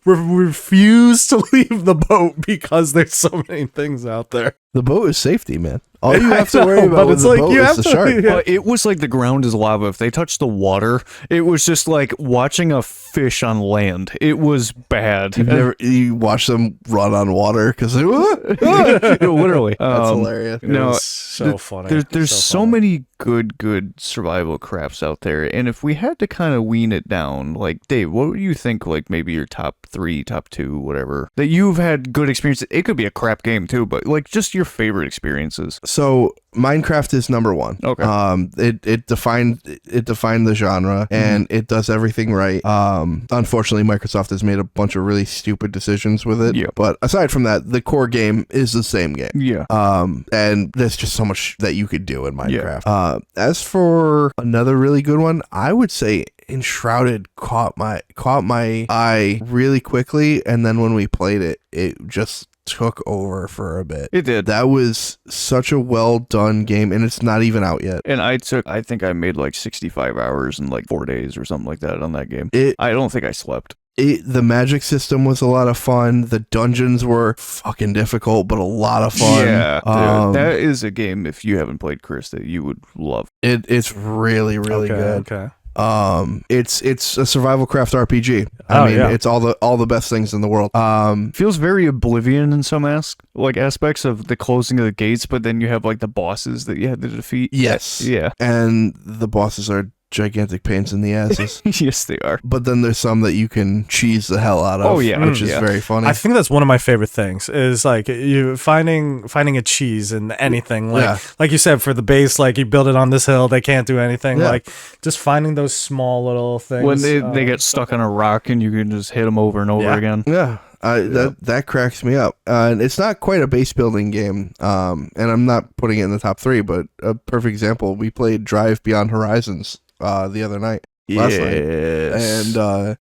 refuse to leave the boat because there's so many things out there. The boat is safety, man. All you have to I worry know, about but with it's the like boat you is have the to- shark. yeah. Well, it was like the ground is lava. If they touched the water, it was just like watching a fish on land. It was bad. You watch them run on water because Literally. that's hilarious. It No, was so funny. There's so funny. many good survival crafts out there, and if we had to kind of wean it down, like Dave, what would you think? Like maybe your top 3, top 2, whatever that you've had good experiences. It could be a crap game too, but like just your favorite experiences. So Minecraft is number one. Okay. It defined the genre, and it does everything right. Unfortunately, Microsoft has made a bunch of really stupid decisions with it. Yeah. But aside from that, the core game is the same game. Yeah. And there's just so much that you could do in Minecraft. Yeah. As for another really good one, I would say Enshrouded caught my eye really quickly, and then when we played it, it just took over for a bit. It did. That was such a well done game, and it's not even out yet. And I think I made like 65 hours in like 4 days or something like that on that game. I don't think I slept. The magic system was a lot of fun. The dungeons were fucking difficult, but a lot of fun. Yeah, that is a game, if you haven't played, Chris, that you would love. It's really, really good. Okay. It's a survival craft RPG. I mean, it's all the best things in the world. Feels very Oblivion in some aspects of the closing of the gates, but then you have like the bosses that you had to defeat. Yes. Yeah. And the bosses are gigantic pains in the asses. Yes, they are. But then there's some that you can cheese the hell out of. Oh yeah, which is very funny. I think that's one of my favorite things is like you finding a cheese in anything. Like you said, for the base, like you build it on this hill, they can't do anything. Yeah. Like just finding those small little things. When they get stuck on a rock and you can just hit them over and over again. Yeah. That cracks me up. And it's not quite a base building game. And I'm not putting it in the top 3, but a perfect example, we played Drive Beyond Horizons the other night. Last night. And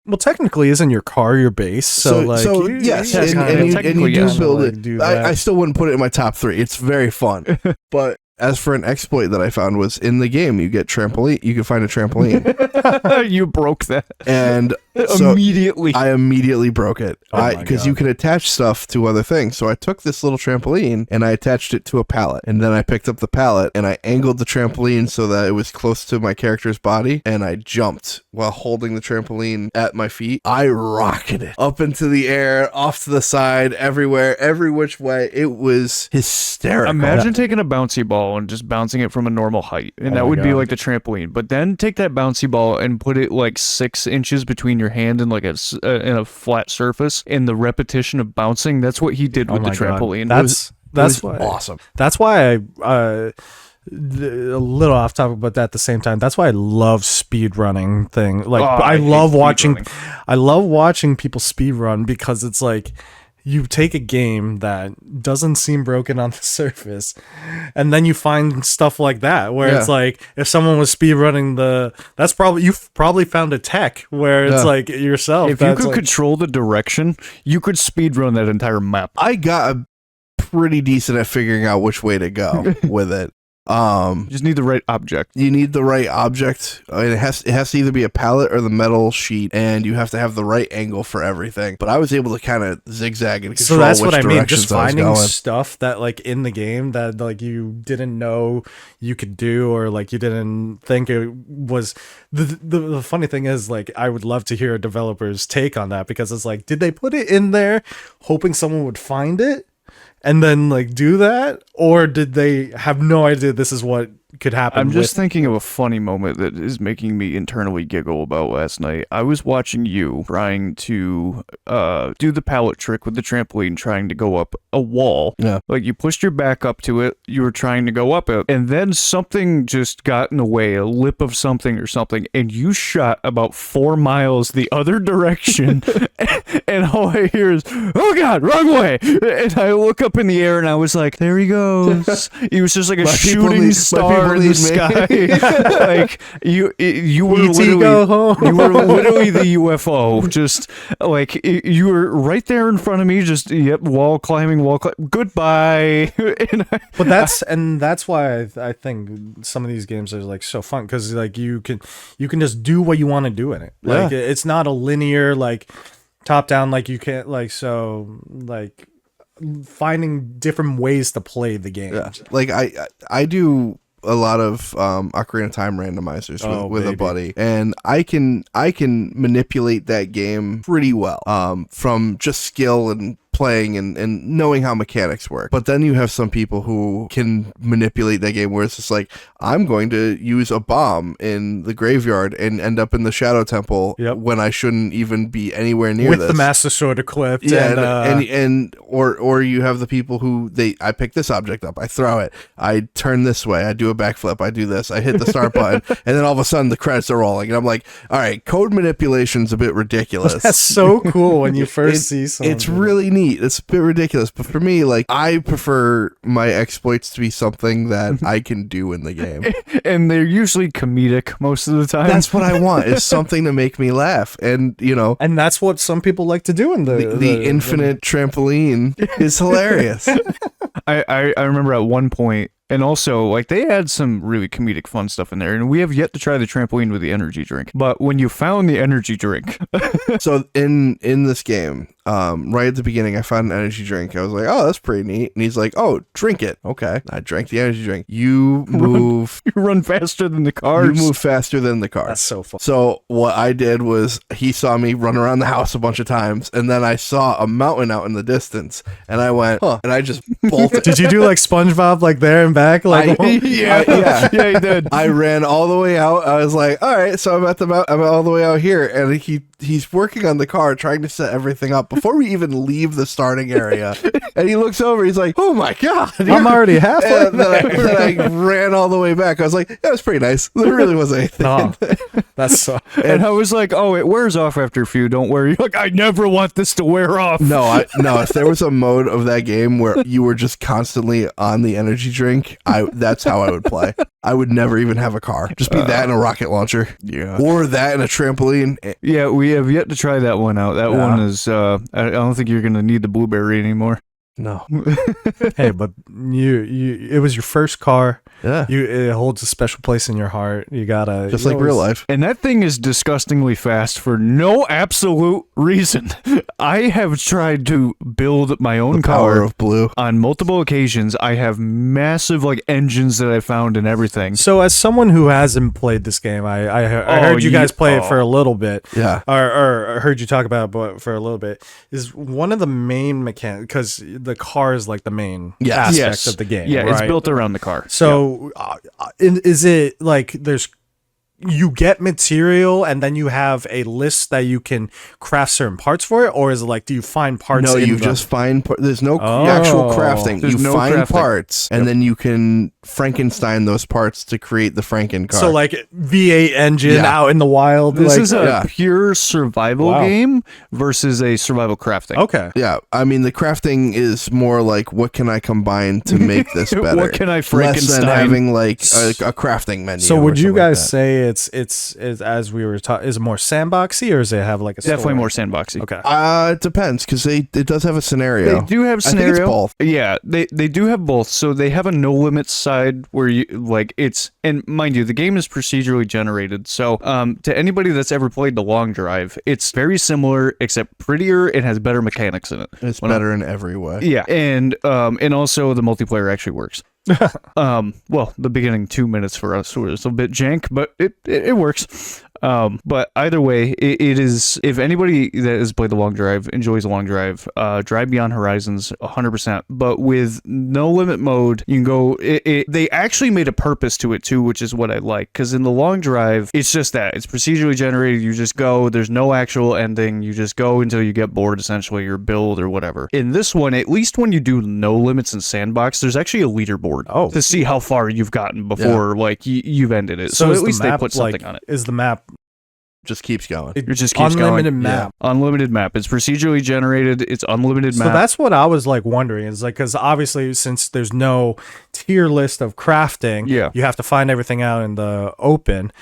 well, technically, isn't your car your base? Yes, and you do build it. I still wouldn't put it in my top 3. It's very fun, but as for an exploit that I found was in the game, you get trampoline. You can find a trampoline. You broke that, and immediately. I immediately broke it because you can attach stuff to other things. So I took this little trampoline and I attached it to a pallet, and then I picked up the pallet and I angled the trampoline so that it was close to my character's body, and I jumped while holding the trampoline at my feet. I rocketed up into the air, off to the side, everywhere, every which way. It was hysterical. Imagine taking a bouncy ball and just bouncing it from a normal height, and that would be like the trampoline. But then take that bouncy ball and put it like 6 inches between your hand and like in a flat surface. And the repetition of bouncing, that's what he did with the trampoline. That's awesome. That's why a little off topic, but at the same time, that's why I love speed running thing. Like I love watching people speed run, because it's like you take a game that doesn't seem broken on the surface, and then you find stuff like that where it's like, if someone was speedrunning you've probably found a tech where it's like yourself. If you could control the direction, you could speedrun that entire map. I got pretty decent at figuring out which way to go with it. You just need the right object. You need the right object. It has to either be a pallet or the metal sheet, and you have to have the right angle for everything. But I was able to kind of zigzag and control. So that's what I mean. Just finding stuff that like in the game that like you didn't know you could do, or like you didn't think it was. The funny thing is, like, I would love to hear a developer's take on that, because it's like, did they put it in there hoping someone would find it and then like do that, or did they have no idea this is what could happen? I'm just thinking of a funny moment that is making me internally giggle about last night. I was watching you trying to do the pallet trick with the trampoline, trying to go up a wall. Yeah. Like, you pushed your back up to it, you were trying to go up it, and then something just got in the way, a lip of something or something, and you shot about 4 miles the other direction, and all I hear is, "Oh God, wrong way!" And I look up in the air and I was like, there he goes. He was just like a shooting star in the sky. Like, you were literally the UFO. Just like, you were right there in front of me. Just wall climbing. Goodbye. But that's why I think some of these games are like so fun, because like you can just do what you want to do in it. Like it's not a linear like top down. Like you can't like finding different ways to play the game. Yeah. Like I do a lot of Ocarina of Time randomizers with a buddy, and I can manipulate that game pretty well from just skill and playing and knowing how mechanics work. But then you have some people who can manipulate that game where it's just like, I'm going to use a bomb in the graveyard and end up in the Shadow Temple when I shouldn't even be anywhere near with this. the Master Sword equipped. Yeah, or you have the people who I pick this object up, I throw it, I turn this way, I do a backflip, I do this, I hit the start button, and then all of a sudden the credits are rolling, and I'm like, all right, code manipulation's a bit ridiculous. That's so cool when you first see something. It's really neat. It's a bit ridiculous, but for me, like, I prefer my exploits to be something that I can do in the game. And they're usually comedic most of the time. That's what I want, is something to make me laugh. And, you know, and that's what some people like to do in the infinite trampoline is hilarious. I remember at one point, and also, like, they had some really comedic fun stuff in there, and we have yet to try the trampoline with the energy drink. But when you found the energy drink... So, in this game, right at the beginning, I found an energy drink. I was like, oh, that's pretty neat. And he's like, oh, drink it. Okay. I drank the energy drink. You run faster than the cars. You move faster than the cars. That's so fun. So, what I did was, he saw me run around the house a bunch of times, and then I saw a mountain out in the distance, and I went, huh, and I just bolted. Did you do, like, SpongeBob, like, there and back? Like, yeah, he did. I ran all the way out. I was like, all right, so I'm all the way out here, and he's working on the car, trying to set everything up before we even leave the starting area. And he looks over, he's like, oh my god, I'm already halfway. And then I ran all the way back. I was like, that was pretty nice. There really wasn't anything. No, that's so. And I was like, oh, it wears off after a few. Don't worry. Like, I never want this to wear off. No. If there was a mode of that game where you were just constantly on the energy drink, that's how I would play. I would never even have a car. Just be that and a rocket launcher. Yeah. Or that and a trampoline. Yeah, we have yet to try that one out. That one is, I don't think you're going to need the blueberry anymore. No. Hey, but it was your first car. Yeah. It holds a special place in your heart. You gotta just like real life. And that thing is disgustingly fast for no absolute reason. I have tried to build my own Power car of blue on multiple occasions. I have massive like engines that I found and everything. So as someone who hasn't played this game, I heard you guys play it for a little bit. Yeah. Or heard you talk about it for a little bit. Is one of the main mechanics, because the car is like the main aspect of the game. Yeah, right? It's built around the car. So is it like you get material and then you have a list that you can craft certain parts for it, or is it like, do you find parts? No, you just find there's no actual crafting. You find crafting. Parts and then you can Frankenstein those parts to create the Franken car. So like V8 engine out in the wild. This is a pure survival game versus a survival crafting. Okay. Yeah, I mean the crafting is more like, what can I combine to make this better? What can I Frankenstein? Less than having like a crafting menu. So would you guys say it's as we were talking, is it more sandboxy, or does it have like a definitely more sandboxy? Okay. It depends, because it does have a scenario. They do have scenario. I think it's both. Yeah, they do have both. So they have a no limits side where you like it's, and mind you, the game is procedurally generated. So to anybody that's ever played the long drive, it's very similar except prettier and has better mechanics in it. It's better in every way. Yeah, and also the multiplayer actually works. Well, the beginning 2 minutes for us was a bit jank, but it works. But either way, it is, if anybody that has played the long drive enjoys the long drive, Drive Beyond Horizons 100%. But with no limit mode, you can go. They actually made a purpose to it too, which is what I like. Because in the long drive, it's just that it's procedurally generated. You just go. There's no actual ending. You just go until you get bored, essentially, or build or whatever. In this one, at least when you do no limits and sandbox, there's actually a leaderboard to see how far you've gotten before like you've ended it. So at least they put something on it. Is the map just keeps going? It just keeps unlimited going. Map. Yeah. Unlimited map. It's procedurally generated. It's unlimited map. So that's what I was like wondering. Is like, because obviously since there's no tier list of crafting, you have to find everything out in the open.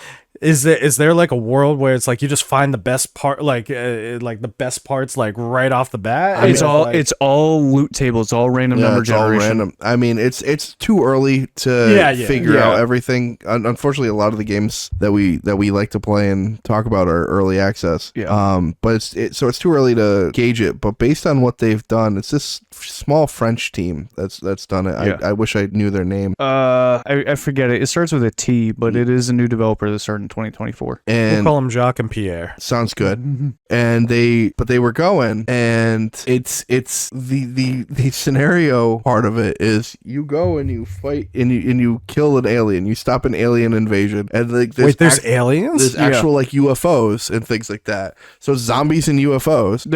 Is there like a world where it's like you just find the best part, like the best parts, like right off the bat? It's all loot table. It's all random number generation. All random. I mean, it's too early to figure out everything. Unfortunately, a lot of the games that we like to play and talk about are early access. Yeah. But it's too early to gauge it. But based on what they've done, it's this small French team that's done it. I wish I knew their name. I forget it. It starts with a T, but it is a new developer that started in 2024. We'll And call them Jacques and Pierre. sounds good. And they were going, and it's the scenario part of it is you go and you fight and you kill an alien, you stop an alien invasion, and like There's aliens? there's actual like UFOs and things like that. So zombies and UFOs.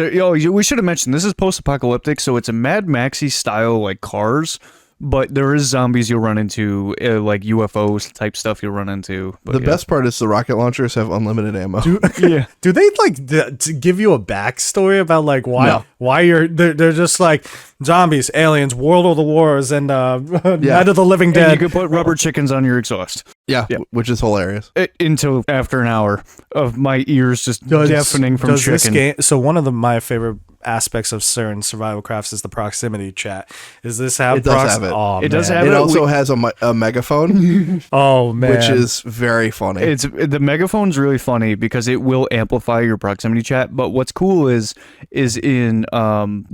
We should have mentioned this is post-apocalyptic, so it's a Mad Maxy style like Cars, but there is zombies you'll run into, like UFOs type stuff you'll run into. But The best part is the rocket launchers have unlimited ammo. yeah. Do they like to give you a backstory about like why they're just like zombies, aliens, World of the Wars, and Night of the Living And Dead? you could put rubber chickens on your exhaust. Yeah, which is hilarious. Until after an hour of my ears just deafening from does chicken. this game? So one of my favorite aspects of certain survival crafts is the proximity chat. Is this how It does have it. Oh, It does man. have It it. also has a megaphone, Oh man, which is very funny. It's the megaphone's really funny because it will amplify your proximity chat. But what's cool is in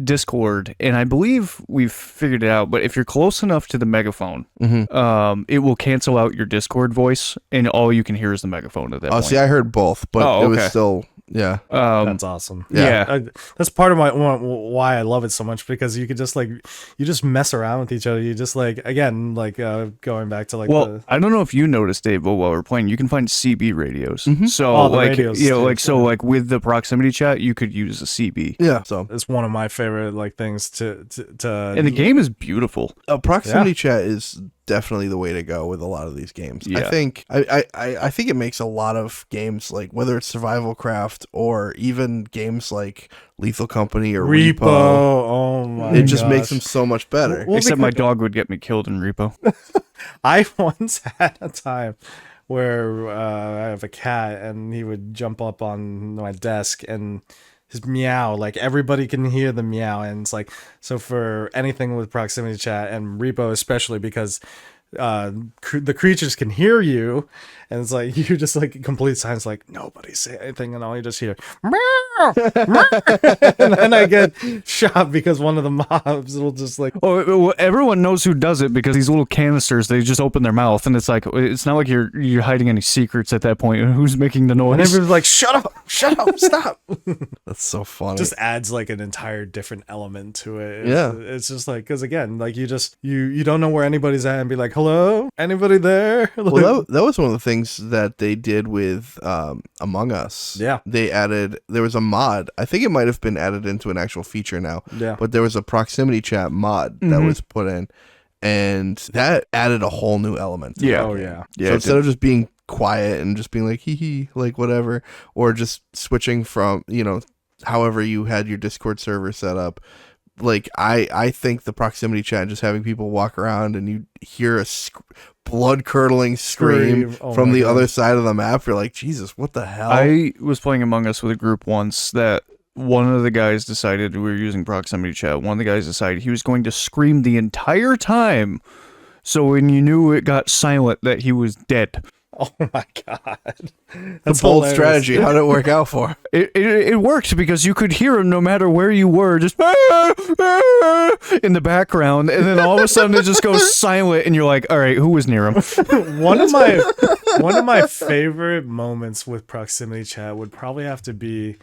Discord, and I believe we've figured it out. But if you're close enough to the megaphone, it will cancel out your Discord voice, and all you can hear is the megaphone at that point. see, I heard both, but it was okay. still yeah. that's awesome. yeah. That's part of why I love it so much, because you could just like you just mess around with each other. You just like again like going back to like Well, I don't know if you noticed, Dave, but while we're playing, you can find CB radios. So Oh, the like radios you know, too, like so like with the proximity chat, you could use a CB. Yeah. So it's one of my favorite like things to And the game is beautiful. proximity chat is definitely the way to go with a lot of these games. Yeah. I think I think it makes a lot of games, like whether it's survival craft or even games like Lethal Company or Repo. Oh my! It just makes gosh. them so much better. Well, Except my because- dog would get me killed in Repo. I once had a time where I have a cat and he would jump up on my desk and his meow, like everybody can hear the meow. And it's like, so for anything with proximity chat and Repo, especially because the creatures can hear you, and it's like you're just like complete silence, like nobody say anything, and all you just hear meow, meow. And then I get shot because one of the mobs will just like Well, everyone knows who does it because these little canisters, they just open their mouth, and it's like it's not like you're hiding any secrets at that point. Who's making the and noise? everybody's like shut up, stop. That's so funny. Just adds like an entire different element to it. Yeah. It's just like, because again, like you just you don't know where anybody's at and be like, hello, anybody there? Well, that was one of the things that they did with Among Us. Yeah. There was a mod. I think it might have been added into an actual feature now. Yeah. But there was a proximity chat mod that was put in, and that added a whole new element. Yeah. Oh yeah. Yeah. So it instead of just being quiet and just being like hee hee, like whatever, or just switching from, however you had your Discord server set up, like I think the proximity chat, just having people walk around and you hear a blood curdling scream Oh from my the God. other side of the map, you're like, Jesus, what the hell? I was playing Among Us with a group once that one of the guys decided, we were using proximity chat, one of the guys decided he was going to scream the entire time, so when you knew it got silent that he was dead. Oh my God. The bold strategy. How did it work out for? It worked because you could hear him no matter where you were, just in the background, and then all of a sudden it just goes silent, and you're like, all right, who was near him? One of my favorite moments with proximity chat would probably have to be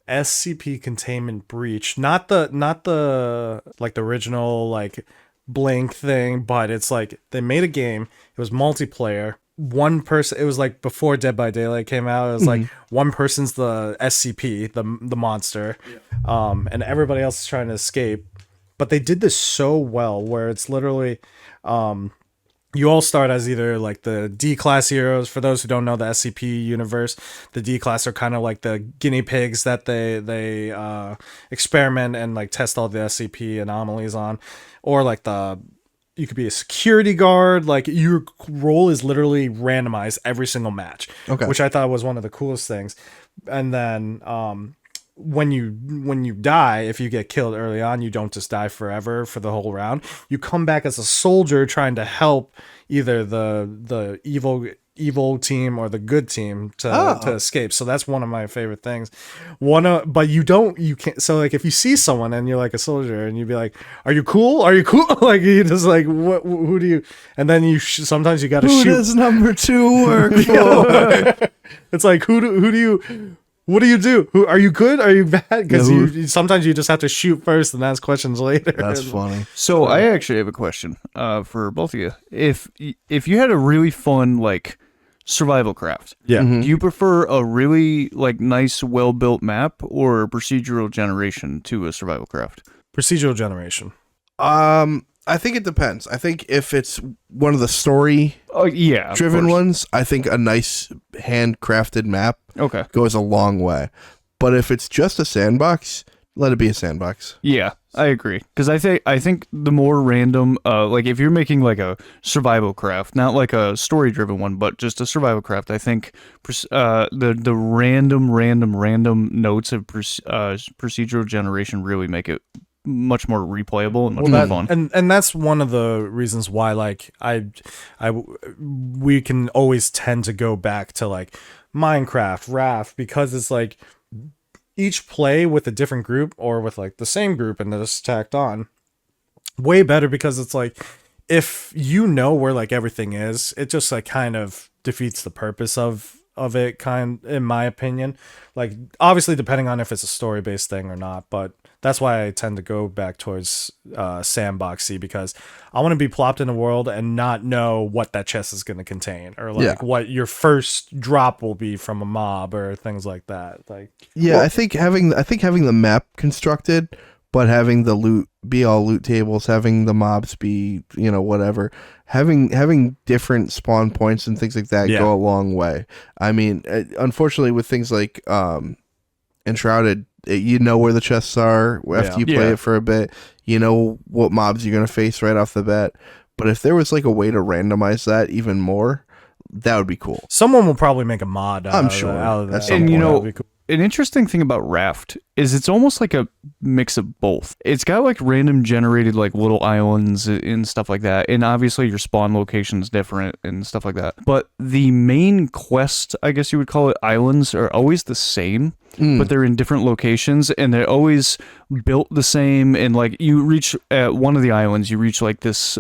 SCP Containment Breach. Not the like the original like Blink thing, but it's like they made a game. It was multiplayer. One person, it was like before Dead by Daylight came out. It was like one person's the SCP, the monster, and everybody else is trying to escape. But they did this so well, where it's literally, you all start as either like the D class heroes. For those who don't know the SCP universe, the D class are kind of like the guinea pigs that they experiment and like test all the SCP anomalies on, or like you could be a security guard. Like your role is literally randomized every single match, which I thought was one of the coolest things. And then when you die, if you get killed early on, you don't just die forever for the whole round. You come back as a soldier trying to help either the evil evil team or the good team to escape. So that's one of my favorite things. But you can't. So like if you see someone and you're like a soldier and you'd be like, "Are you cool? Are you cool?" Like you just like, who do you? And then sometimes you got to shoot. Who does number 2 work for? It's like who do you? What do you do? Who are you good? Are you bad? Because sometimes you just have to shoot first and ask questions later. That's funny. So I actually have a question for both of you. If you had a really fun like survival craft, do you prefer a really like nice, well built map or procedural generation to a survival craft? Procedural generation. I think it depends. I think if it's one of the story driven ones, I think a nice handcrafted map goes a long way. But if it's just a sandbox, let it be a sandbox. Yeah, I agree. Because I think the more random, like if you're making like a survival craft, not like a story driven one, but just a survival craft, I think the random notes of procedural generation really make it much more replayable and much more fun. And that's one of the reasons why like we can always tend to go back to like Minecraft, Raft, because it's like each play with a different group or with like the same group and just tacked on way better, because it's like if you know where like everything is, it just like kind of defeats the purpose of it, in my opinion. Like obviously depending on if it's a story based thing or not, but that's why I tend to go back towards sandboxy, because I want to be plopped in a world and not know what that chest is going to contain, or like what your first drop will be from a mob or things like that. Like I think having the map constructed, but having the loot be all loot tables, having the mobs be whatever, having different spawn points and things like that go a long way. I mean, unfortunately, with things like Enshrouded, you know where the chests are after you play it for a bit. You know what mobs you're going to face right off the bat. But if there was like a way to randomize that even more, that would be cool. Someone will probably make a mod out of that. And an interesting thing about Raft is it's almost like a mix of both. It's got like random generated like little islands and stuff like that, and obviously your spawn location is different and stuff like that. But the main quest, I guess you would call it, islands are always the same, but they're in different locations, and they're always built the same. And like you reach at one of the islands, you reach like this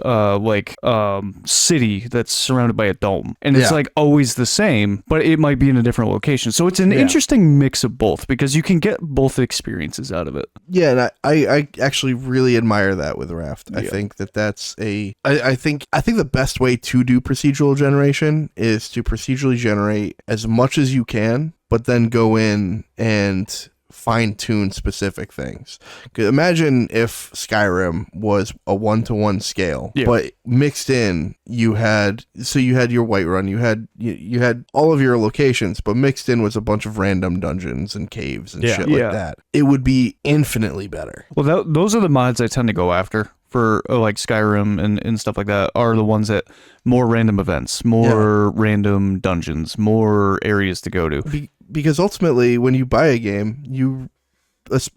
city that's surrounded by a dome, and it's like always the same, but it might be in a different location. So it's an interesting mix of both, because you can get both experiences out of it. Yeah, and I actually really admire that with Raft. I think that's I think the best way to do procedural generation is to procedurally generate as much as you can, but then go in and fine-tune specific things. Imagine if Skyrim was a 1-to-1 scale, but mixed in you had your Whiterun, you had all of your locations, but mixed in was a bunch of random dungeons and caves and shit like that. It would be infinitely better. Well, those are the mods I tend to go after for like Skyrim and stuff like that, are the ones that more random events, more random dungeons, more areas to go to. Because ultimately, when you buy a game, you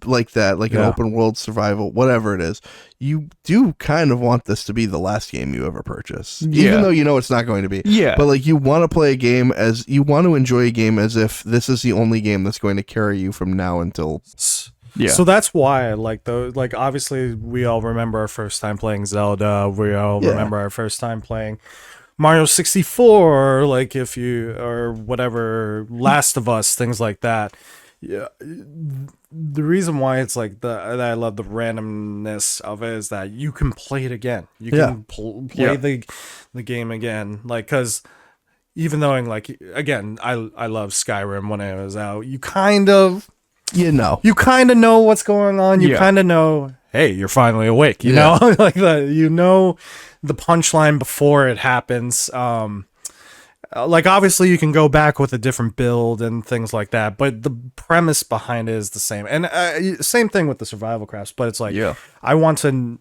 like that, like an open world survival, whatever it is, you do kind of want this to be the last game you ever purchase, even though you know it's not going to be. Yeah. But like you want to play a game you want to enjoy a game as if this is the only game that's going to carry you from now until. Yeah. So that's why, like obviously we all remember our first time playing Zelda. We all remember our first time playing Mario 64, like or whatever, Last of Us, things like that. Yeah, the reason why it's like that I love the randomness of it is that you can play it again. You can play the game again, like, because even though like again, I love Skyrim when it was out. You kind of know what's going on. You kind of know, hey, you're finally awake. You know, like that. You know the punchline before it happens. Like obviously you can go back with a different build and things like that, but the premise behind it is the same. And same thing with the survival crafts, but it's like I want to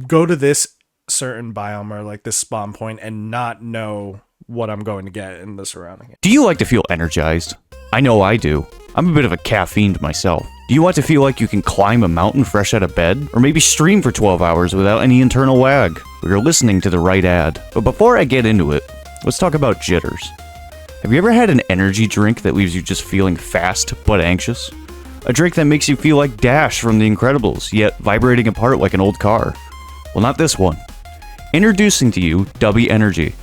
go to this certain biome or like this spawn point and not know what I'm going to get in the surrounding. Do you like to feel energized? I know I do. I'm a bit of a caffeine myself. Do you want to feel like you can climb a mountain fresh out of bed? Or maybe stream for 12 hours without any internal lag? Well, you're listening to the right ad. But before I get into it, let's talk about jitters. Have you ever had an energy drink that leaves you just feeling fast but anxious? A drink that makes you feel like Dash from The Incredibles, yet vibrating apart like an old car? Well, not this one. Introducing to you Dubby Energy.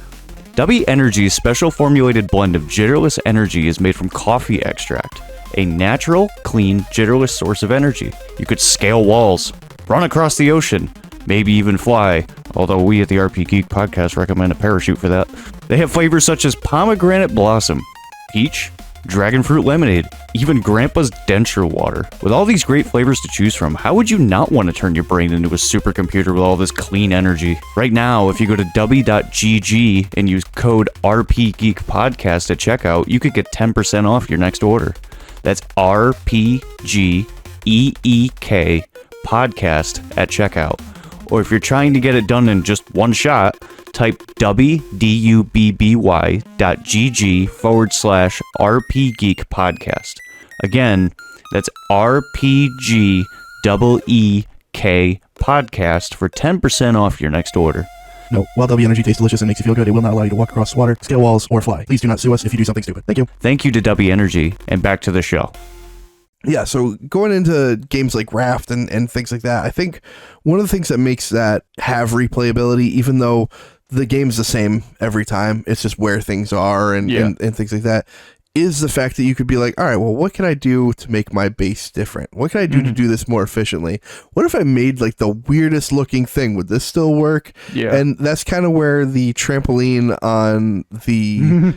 Dubby Energy's special formulated blend of jitterless energy is made from coffee extract, a natural, clean, jitterless source of energy. You could scale walls, run across the ocean, maybe even fly, although we at the RPGeek Podcast recommend a parachute for that. They have flavors such as pomegranate blossom, peach, dragon fruit lemonade, even Grandpa's denture water. With all these great flavors to choose from, how would you not want to turn your brain into a supercomputer with all this clean energy? Right now, if you go to dubby.gg and use code RPGeek Podcast at checkout, you could get 10% off your next order. That's RPGeek Podcast at checkout. Or if you're trying to get it done in just one shot, type dubby, dubby.gg/RPGeek Podcast. Again, that's RPGeek Podcast for 10% off your next order. No, while W Energy tastes delicious and makes you feel good, it will not allow you to walk across water, scale walls, or fly. Please do not sue us if you do something stupid. Thank you. Thank you to W Energy, and back to the show. Yeah, so going into games like Raft and things like that, I think one of the things that makes that have replayability, even though the game's the same every time, it's just where things are and things like that, is the fact that you could be like, all right, well, what can I do to make my base different? What can I do to do this more efficiently? What if I made like the weirdest looking thing? Would this still work? Yeah. And that's kind of where the trampoline on the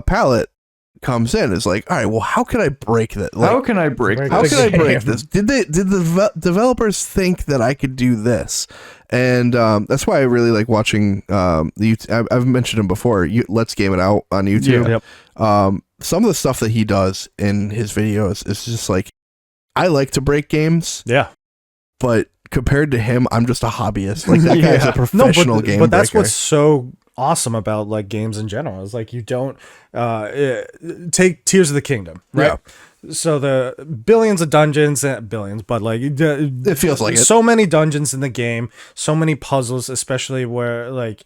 palette comes in. Is like, all right, well, how can I break that? Like, How can I break how this? can I break this? Did the developers think that I could do this? And that's why I really like watching the YouTube. I've mentioned him before. Let's Game It Out on YouTube. Yep. Some of the stuff that he does in his videos is just like, I like to break games, Yeah. but compared to him, I'm just a hobbyist. Like that guy's a professional game but that's breaker. what's so awesome about like games in general is like you don't take Tears of the Kingdom, right? So the billions of dungeons, but like It feels like it. so many dungeons in the game, so many puzzles, especially where like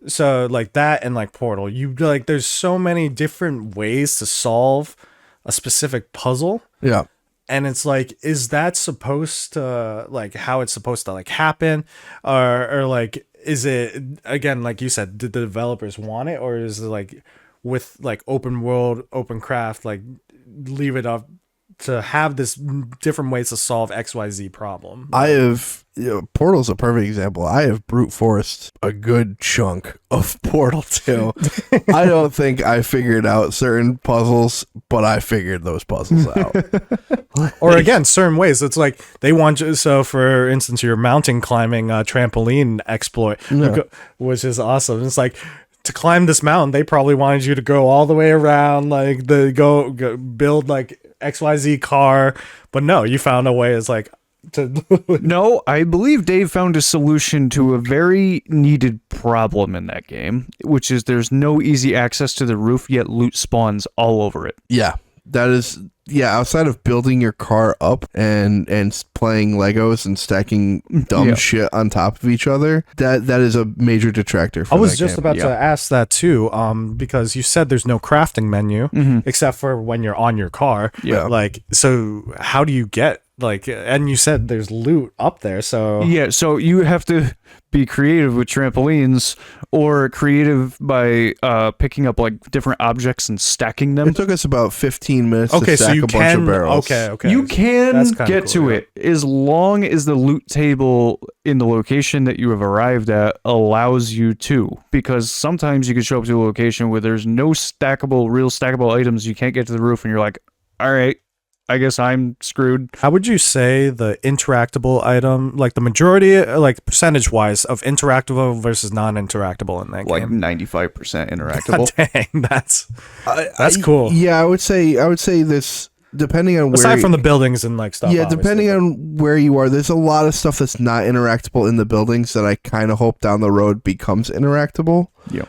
so like that and like Portal, you like there's so many different ways to solve a specific puzzle. Yeah. And it's like, is that supposed to like how it's supposed to like happen, or like is it again like you said, did the developers want it, or is it like with like open world, open craft, like leave it up to have this different ways to solve XYZ problem? I have, Portal's a perfect example. I have brute forced a good chunk of Portal 2. I don't think I figured out certain puzzles, but I figured those puzzles out. Or again, certain ways. It's like they want you. So, for instance, your mountain climbing trampoline exploit, which is awesome. It's like to climb this mountain, they probably wanted you to go all the way around, like go build like XYZ car, but no, you found a way. It's like to No, I believe Dave found a solution to a very needed problem in that game, which is there's no easy access to the roof, yet loot spawns all over it. Yeah, that is, outside of building your car up and playing Legos and stacking dumb shit on top of each other, that is a major detractor for I was that just game. about to ask that too, because you said there's no crafting menu except for when you're on your car. Yeah. Like, so how do you get like, and you said there's loot up there, so Yeah, so you have to be creative with trampolines, or creative by picking up like different objects and stacking them. It took us about 15 minutes okay, to so stack you a bunch can of barrels. okay. You can That's kinda get cool, to yeah. it as long as the loot table in the location that you have arrived at allows you to. Because sometimes you can show up to a location where there's no real stackable items. You can't get to the roof, and you're like, all right, I guess I'm screwed. How would you say the interactable item, like the majority, like percentage wise, of interactable versus non-interactable in that Like game? 95% interactable. Dang, that's cool. Yeah, I would say this, depending on where, Aside from the buildings and like stuff. yeah, obviously. depending on where you are, there's a lot of stuff that's not interactable in the buildings that I kind of hope down the road becomes interactable. Yeah.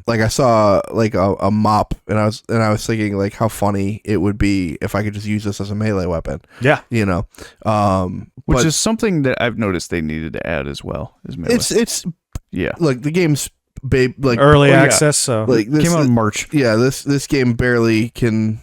Like I saw like a mop, and I was thinking like how funny it would be if I could just use this as a melee weapon. Yeah. You know, Which but is something that I've noticed they needed to add as well. Is melee. it's yeah. look, the game's early yeah. access. So like this Came out in March. yeah, this game barely can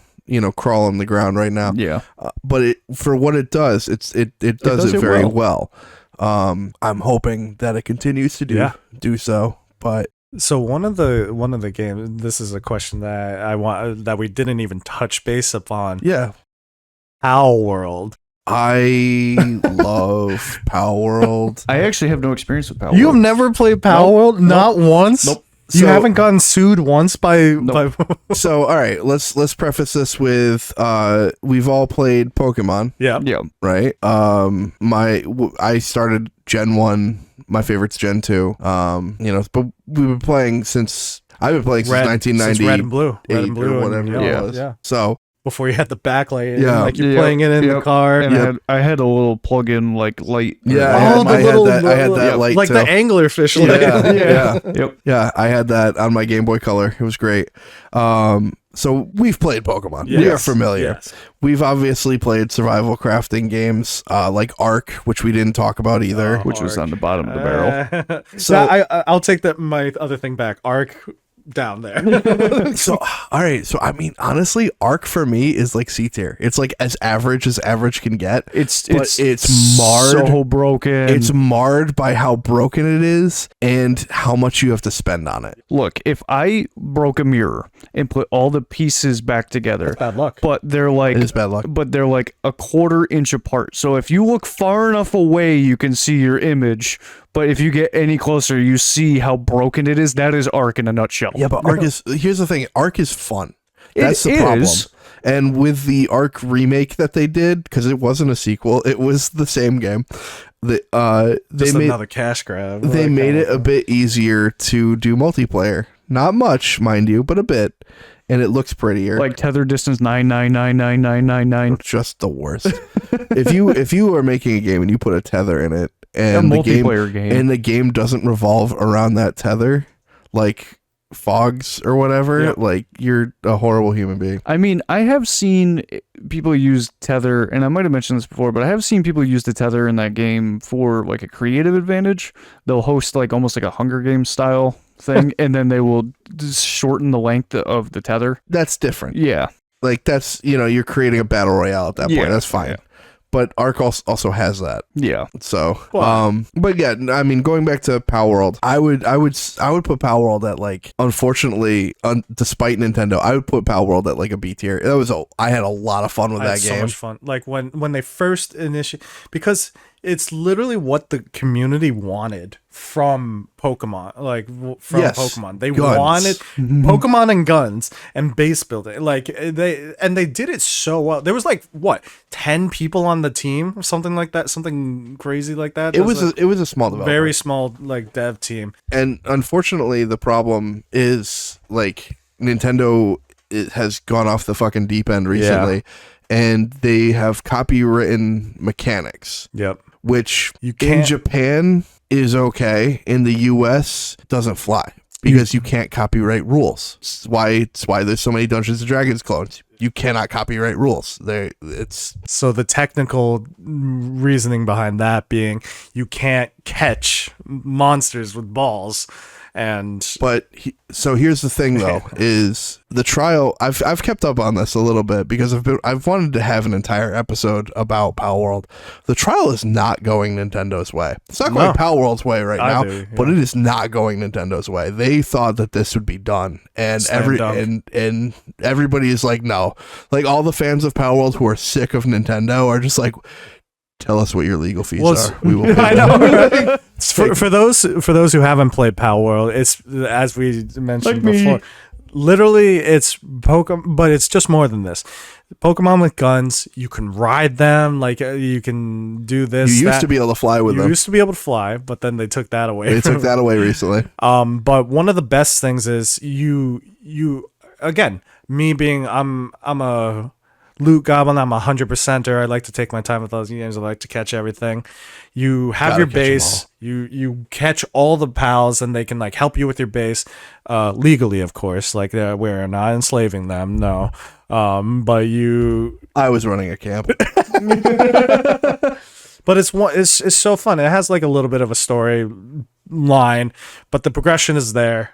crawl on the ground right now. Yeah. But for what it does, it does it very well. I'm hoping that it continues to do so. But So one of the games. This is a question that I want that we didn't even touch base upon. yeah, Power World. I love Power World. I actually have no experience with Power You have World. never played Power Nope. World? Not once. Nope. You So- haven't gotten sued once by. So all right, let's preface this with we've all played Pokemon, Yeah. Yeah. right? I started Gen 1, my favorite's Gen 2. But we've been playing since I've been playing since 1990 since Red and Blue, or whatever and it yellow. was. Yeah. So Before you had the backlight, and, Yeah. like you're Yeah. playing it in the Yep. car. And I had a little plug-in like light. yeah, Oh, I had that yeah, light like too. the anglerfish light. yeah. Yep. Yeah, I had that on my Game Boy Color. It was great. So we've played Pokemon. We are Yes. familiar. Yes. We've obviously played survival crafting games like Ark, which we didn't talk about either. Which was on the bottom of the barrel. So I'll take my other thing back. Arc down there. So, all right. So, I mean, honestly, Ark for me is like C tier. It's like as average can get. It's marred. so broken. It's marred by how broken it is and how much you have to spend on it. Look, if I broke a mirror and put all the pieces back together, Bad luck. but they're like It is bad luck. but they're like a quarter inch apart. So if you look far enough away, you can see your image. But if you get any closer, you see how broken it is. That is Ark in a nutshell. Yeah, but Ark is. Here's the thing. Ark is fun. It That's the problem. is. And with the Ark remake that they did, because it wasn't a sequel, it was the same game. They Just made another cash grab. they made it a bit easier to do multiplayer. Not much, mind you, but a bit. And it looks prettier. Like tether distance 9999999. Just the worst. if you are making a game and you put a tether in it, and A the multiplayer game. and the game doesn't revolve around that tether, like fogs or whatever, Yep. like you're a horrible human being. I mean, I have seen people use tether, and I might have mentioned this before, but I have seen people use the tether in that game for like a creative advantage. They'll host like almost like a Hunger Games style thing, and then they will just shorten the length of the tether. That's different. Yeah. Like that's you're creating a battle royale at that point. Yeah, That's fine. yeah. But Ark also has that. Yeah. So, Well- but yeah, I mean, going back to Power World, I would put Power World at like, unfortunately, despite Nintendo, I would put Power World at like a B tier. I had a lot of fun with I had that so game. much fun. Like when they first initiate, because it's literally what the community wanted from Pokemon. Like from Yes. Pokemon, they Guns. wanted Pokemon and guns and base building. Like they did it so well. There was like what 10 people on the team or something like that, something crazy like that. It was a small developer. very small like dev team. And unfortunately, the problem is like Nintendo has gone off the fucking deep end recently, and they have copywritten mechanics, Yep. which You in can't- Japan is okay. In the US, doesn't fly because you can't copyright rules. It's why there's so many Dungeons and Dragons clones. You cannot copyright rules. It's So the technical reasoning behind that being you can't catch monsters with balls, and so here's the thing though, is the trial. I've kept up on this a little bit because I've wanted to have an entire episode about Power World. The trial is not going Nintendo's way. It's not going No. Power World's way right now, Either, yeah. but it is not going Nintendo's way. They thought that this would be done, and Slam dunk. and everybody is like, no. Like all the fans of Power World who are sick of Nintendo are just like, tell us what your legal fees are. We will pay I them." know. for those who haven't played Power World, it's as we mentioned Like me. before. Literally, it's Pokemon, but it's just more than this. Pokemon with guns. You can ride them. Like you can do this. You used that. to be able to fly with You them. used to be able to fly, but then they took that away. They took that away recently. But one of the best things is you again, me being I'm a loot goblin, I'm 100%er. I like to take my time with those games. I like to catch everything. You have Gotta your catch 'em base. You catch all the pals, and they can like help you with your base, legally, of course. Like we're not enslaving them, no. But I was running a camp. but it's so fun. It has like a little bit of a story line, but the progression is there.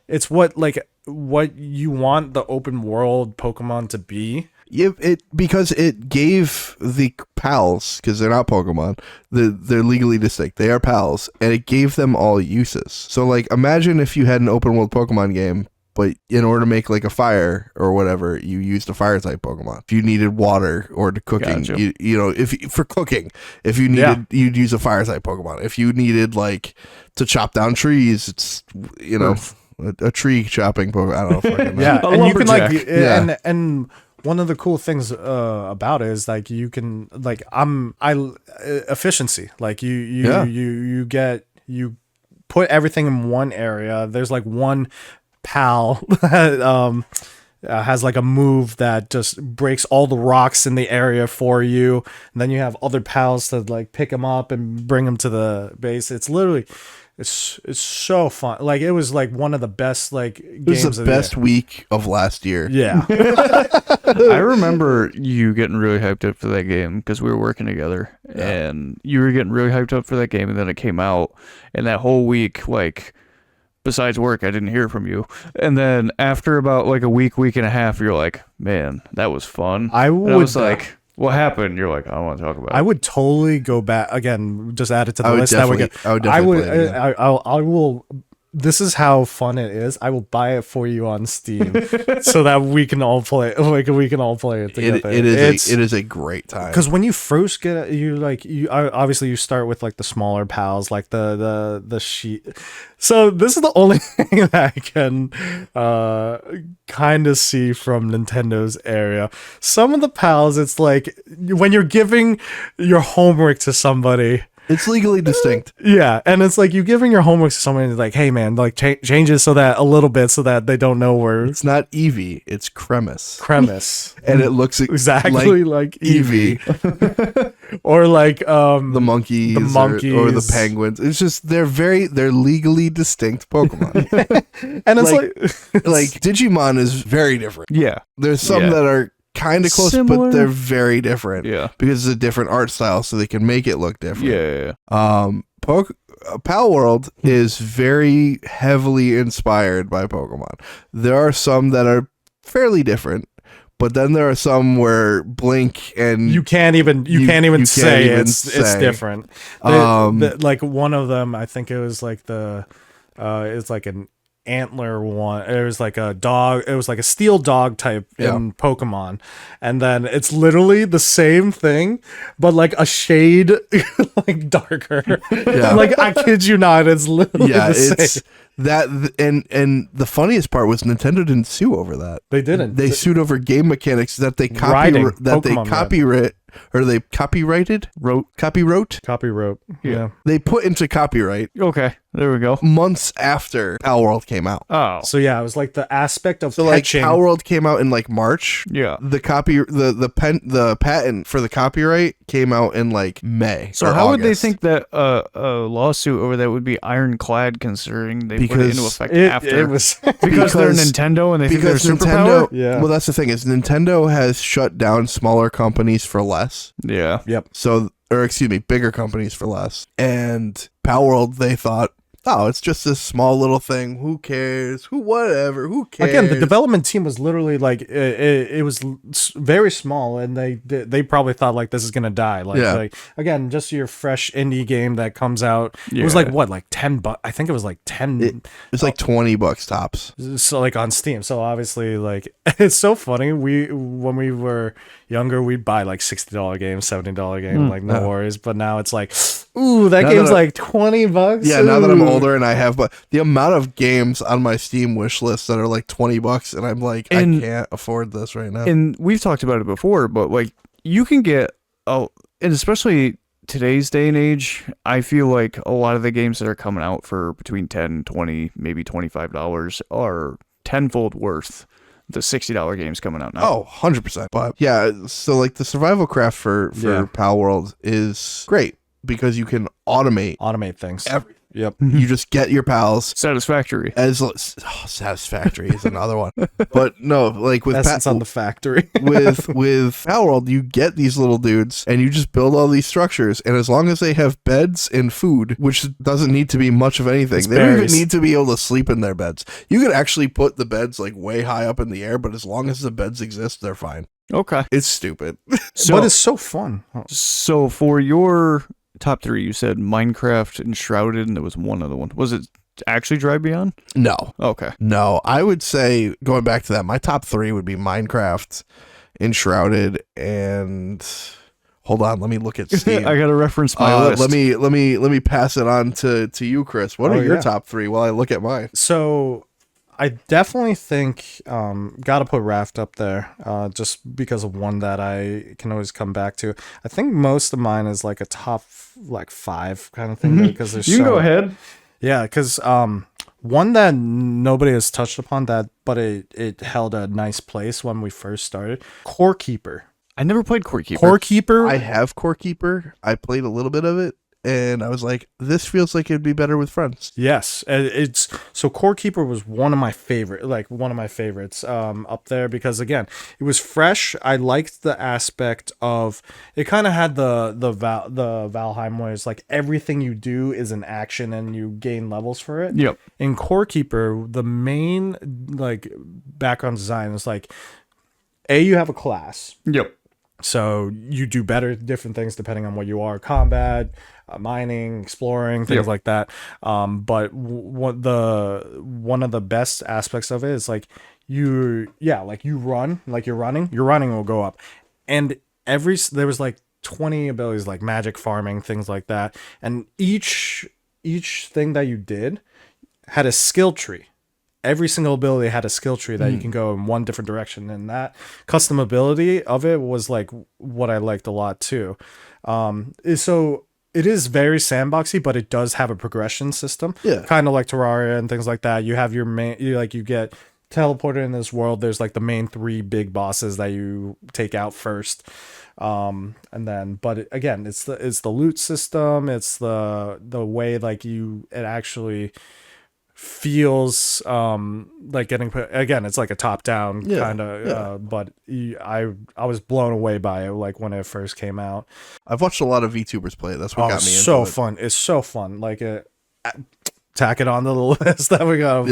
It's what you want the open world Pokemon to be. Because it gave the pals, because they're not Pokemon, they're legally distinct. They are pals, and it gave them all uses. So, like, imagine if you had an open world Pokemon game, but in order to make like a fire or whatever, you used a fire type Pokemon. If you needed water or to cooking, Gotcha. for cooking, if you needed, you'd use a fire type Pokemon. If you needed like to chop down trees, it's a tree chopping Pokemon. I don't know. Fucking Yeah, A and you can like, lumberjack. and one of the cool things about it is like you can like efficiency. Like you put everything in one area. There's like one pal that has like a move that just breaks all the rocks in the area for you, and then you have other pals to like pick them up and bring them to the base. It's literally. It's so fun. Like it was like one of the best like It was games the of best the week of last year. year. Yeah. I remember you getting really hyped up for that game because we were working together, and you were getting really hyped up for that game, and then it came out, and that whole week, like, besides work, I didn't hear from you. And then after about like a week and a half, you're like, man, that was fun. I And would was like, what happened? You're like, I don't want to talk about it. I would totally go back again. Just add it to the I would list. definitely I play it again. I will. This is how fun it is. I will buy it for you on Steam, so that we can all play. Like we can all play it together. It is a great time. Because when you first get it, obviously you start with like the smaller pals, like the sheet. So this is the only thing that I can kind of see from Nintendo's area. Some of the pals, it's like when you're giving your homework to somebody. It's legally distinct. Yeah, and it's like you giving your homework to somebody like, hey man, like change it so that a little bit so that they don't know where It's not Eevee, it's Cremis. and It looks exactly like Eevee. Or like the monkeys, or the monkeys. penguins. It's just they're legally distinct Pokemon. and it's like Digimon is very different. yeah. There's some Yeah. that are kind of close, Similar. but they're very different. Yeah. Because it's a different art style, so they can make it look different. Yeah. Pal World is very heavily inspired by Pokemon. There are some that are fairly different, but then there are some where Blink and you can't even say it's say. different. Like one of them, I think it was like it's like an antler one. It was like a dog. It was like a steel dog type in Pokemon, and then it's literally the same thing, but like a shade like darker. Yeah. Like I kid you not, it's literally the it's same. that and the funniest part was Nintendo didn't sue over that. They didn't. They sued over game mechanics that they Riding, Pokemon Copyright. Yeah. They put into copyright Okay. There we go. months after Pal World came out. Oh. So yeah, it was like the aspect of So like catching. Pal World came out in like March. Yeah. The patent for the copyright came out in like May. So or how would they August. think that a lawsuit over that would be ironclad considering they put it Because into effect it, after? it was because they're because- Nintendo and they think Because they're Nintendo, superpower? Yeah. well, that's the thing is Nintendo has shut down smaller companies for less. Yeah. yep. So, or excuse me, bigger companies for less. And Pal World, they thought, oh, it's just this small little thing. Who cares? Who cares? Again, the development team was literally like it was very small, and they probably thought like this is gonna die. Like again, just your fresh indie game that comes out. It was like what, like $10. I think it was like 10. It's like $20 tops. So like on Steam. So obviously, like it's so funny. When we were younger, we'd buy like $60 games, $70 game, like no worries. But now it's like, ooh, that Now game's that like $20. Yeah, now that I'm Ooh. older and I have, but the amount of games on my Steam wish list that are like $20, and I'm like, And- I can't afford this right now. And we've talked about it before, but like you can get and especially today's day and age, I feel like a lot of the games that are coming out for between 10, 20, maybe $25 are tenfold worth the $60 games coming out now. Oh, 100%. But yeah, so like the survival craft for Yeah. Pal World is great because you can automate Things. everything. Yep. You just get your pals. Satisfactory. Satisfactory is another one. But no, like with Essence on the factory. with Pal World, you get these little dudes and you just build all these structures. And as long as they have beds and food, which doesn't need to be much of anything, they don't even need to be able to sleep in their beds. You could actually put the beds like way high up in the air, but as long as the beds exist, they're fine. Okay. It's stupid. But it's so fun. So for your top 3, you said Minecraft, Enshrouded, and there was one other one. Was it actually Drive Beyond? No. Okay. No, I would say, going back to that, my top 3 would be Minecraft, Enshrouded, and hold on, let me look at Steam. I gotta reference my list. Let me pass it on to you, Chris. What are your top 3 while I look at mine? So I definitely think gotta put Raft up there, just because of one that I can always come back to. I think most of mine is like a top 5 kind of thing, because there's You can go ahead. Yeah, because one that nobody has touched upon but it held a nice place when we first started. Core Keeper. I never played Core Keeper. Core Keeper. I have Core Keeper. I played a little bit of it, and I was like, this feels like it'd be better with friends. Yes, so Core Keeper was one of my favorites up there, because again, it was fresh. I liked the aspect of it. Kind of had the Valheim, where it's like everything you do is an action and you gain levels for it. Yep. In Core Keeper, the main like background design is like, you have a class. Yep. So you do different things depending on what you are: combat, mining, exploring, things like that. But one of the best aspects of it is like you're running, your running will go up, and there was like 20 abilities, like magic, farming, things like that, and each thing that you did had a skill tree. Every single ability had a skill tree that you can go in one different direction, and that customability of it was like what I liked a lot too. So it is very sandboxy, but it does have a progression system, kind of like Terraria and things like that. You have your main, you get teleported in this world. There's like the main 3 big bosses that you take out first, and then, but again, it's the loot system. It's the way like it actually feels like getting put again. It's like a top down kind of but I was blown away by it like when it first came out. I've watched a lot of VTubers play it. That's what got me into so it. fun. It's so fun. Like tack it on to the list that we got.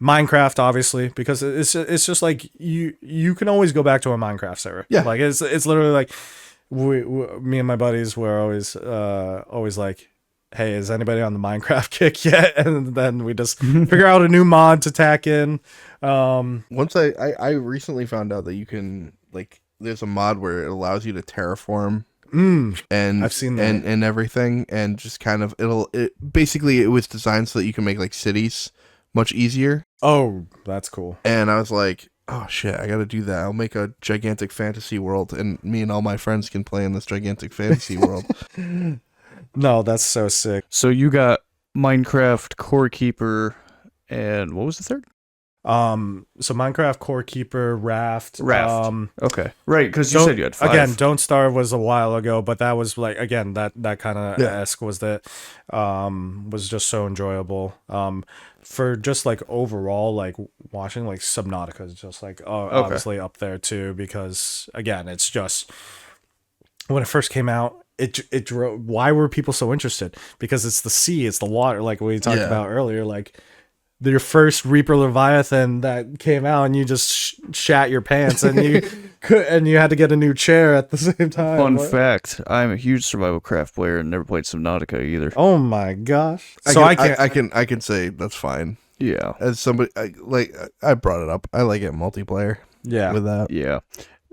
Minecraft, obviously, because it's just like you can always go back to a Minecraft server. Like it's literally like me and my buddies were always like, hey, is anybody on the Minecraft kick yet? And then we just figure out a new mod to tack in. Once I recently found out that you can, like, there's a mod where it allows you to terraform and I've seen that. and everything, and just kind of basically it was designed so that you can make like cities much easier. Oh, that's cool. And I was like, oh shit, I gotta do that. I'll make a gigantic fantasy world, and me and all my friends can play in this gigantic fantasy world. No, that's so sick. So you got Minecraft, Core Keeper, and what was the third? So Minecraft, Core Keeper, Raft. Okay, right, because you said you had 5. Again, Don't Starve was a while ago, but that was like, again, that kind of esque was just so enjoyable. For just like overall, like watching like Subnautica is just like obviously up there too, because again, it's just when it first came out, it drove. Why were people so interested? Because it's the sea, it's the water, like we talked about earlier, like your first Reaper Leviathan that came out and you just shat your pants and you had to get a new chair at the same time. Fun fact, I'm a huge survival craft player and never played Subnautica either. Oh my gosh. I can say that's fine. Yeah. As somebody I brought it up. I like it multiplayer. Yeah. With that. Yeah.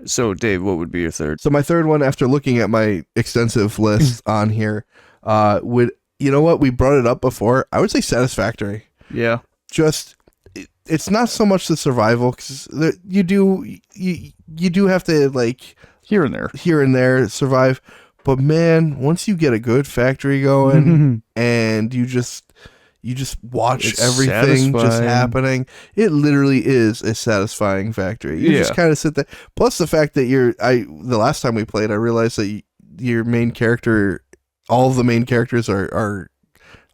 So Dave, what would be your third? So my third one, after looking at my extensive list on here, would, you know what, we brought it up before. I would say Satisfactory. Yeah. Just it's not so much the survival, because you do have to, like, here and there survive, but man, once you get a good factory going and you just watch everything just happening, it literally is a satisfying factory. You just kind of sit there. Plus the fact that the last time we played, I realized that your main character, all of the main characters are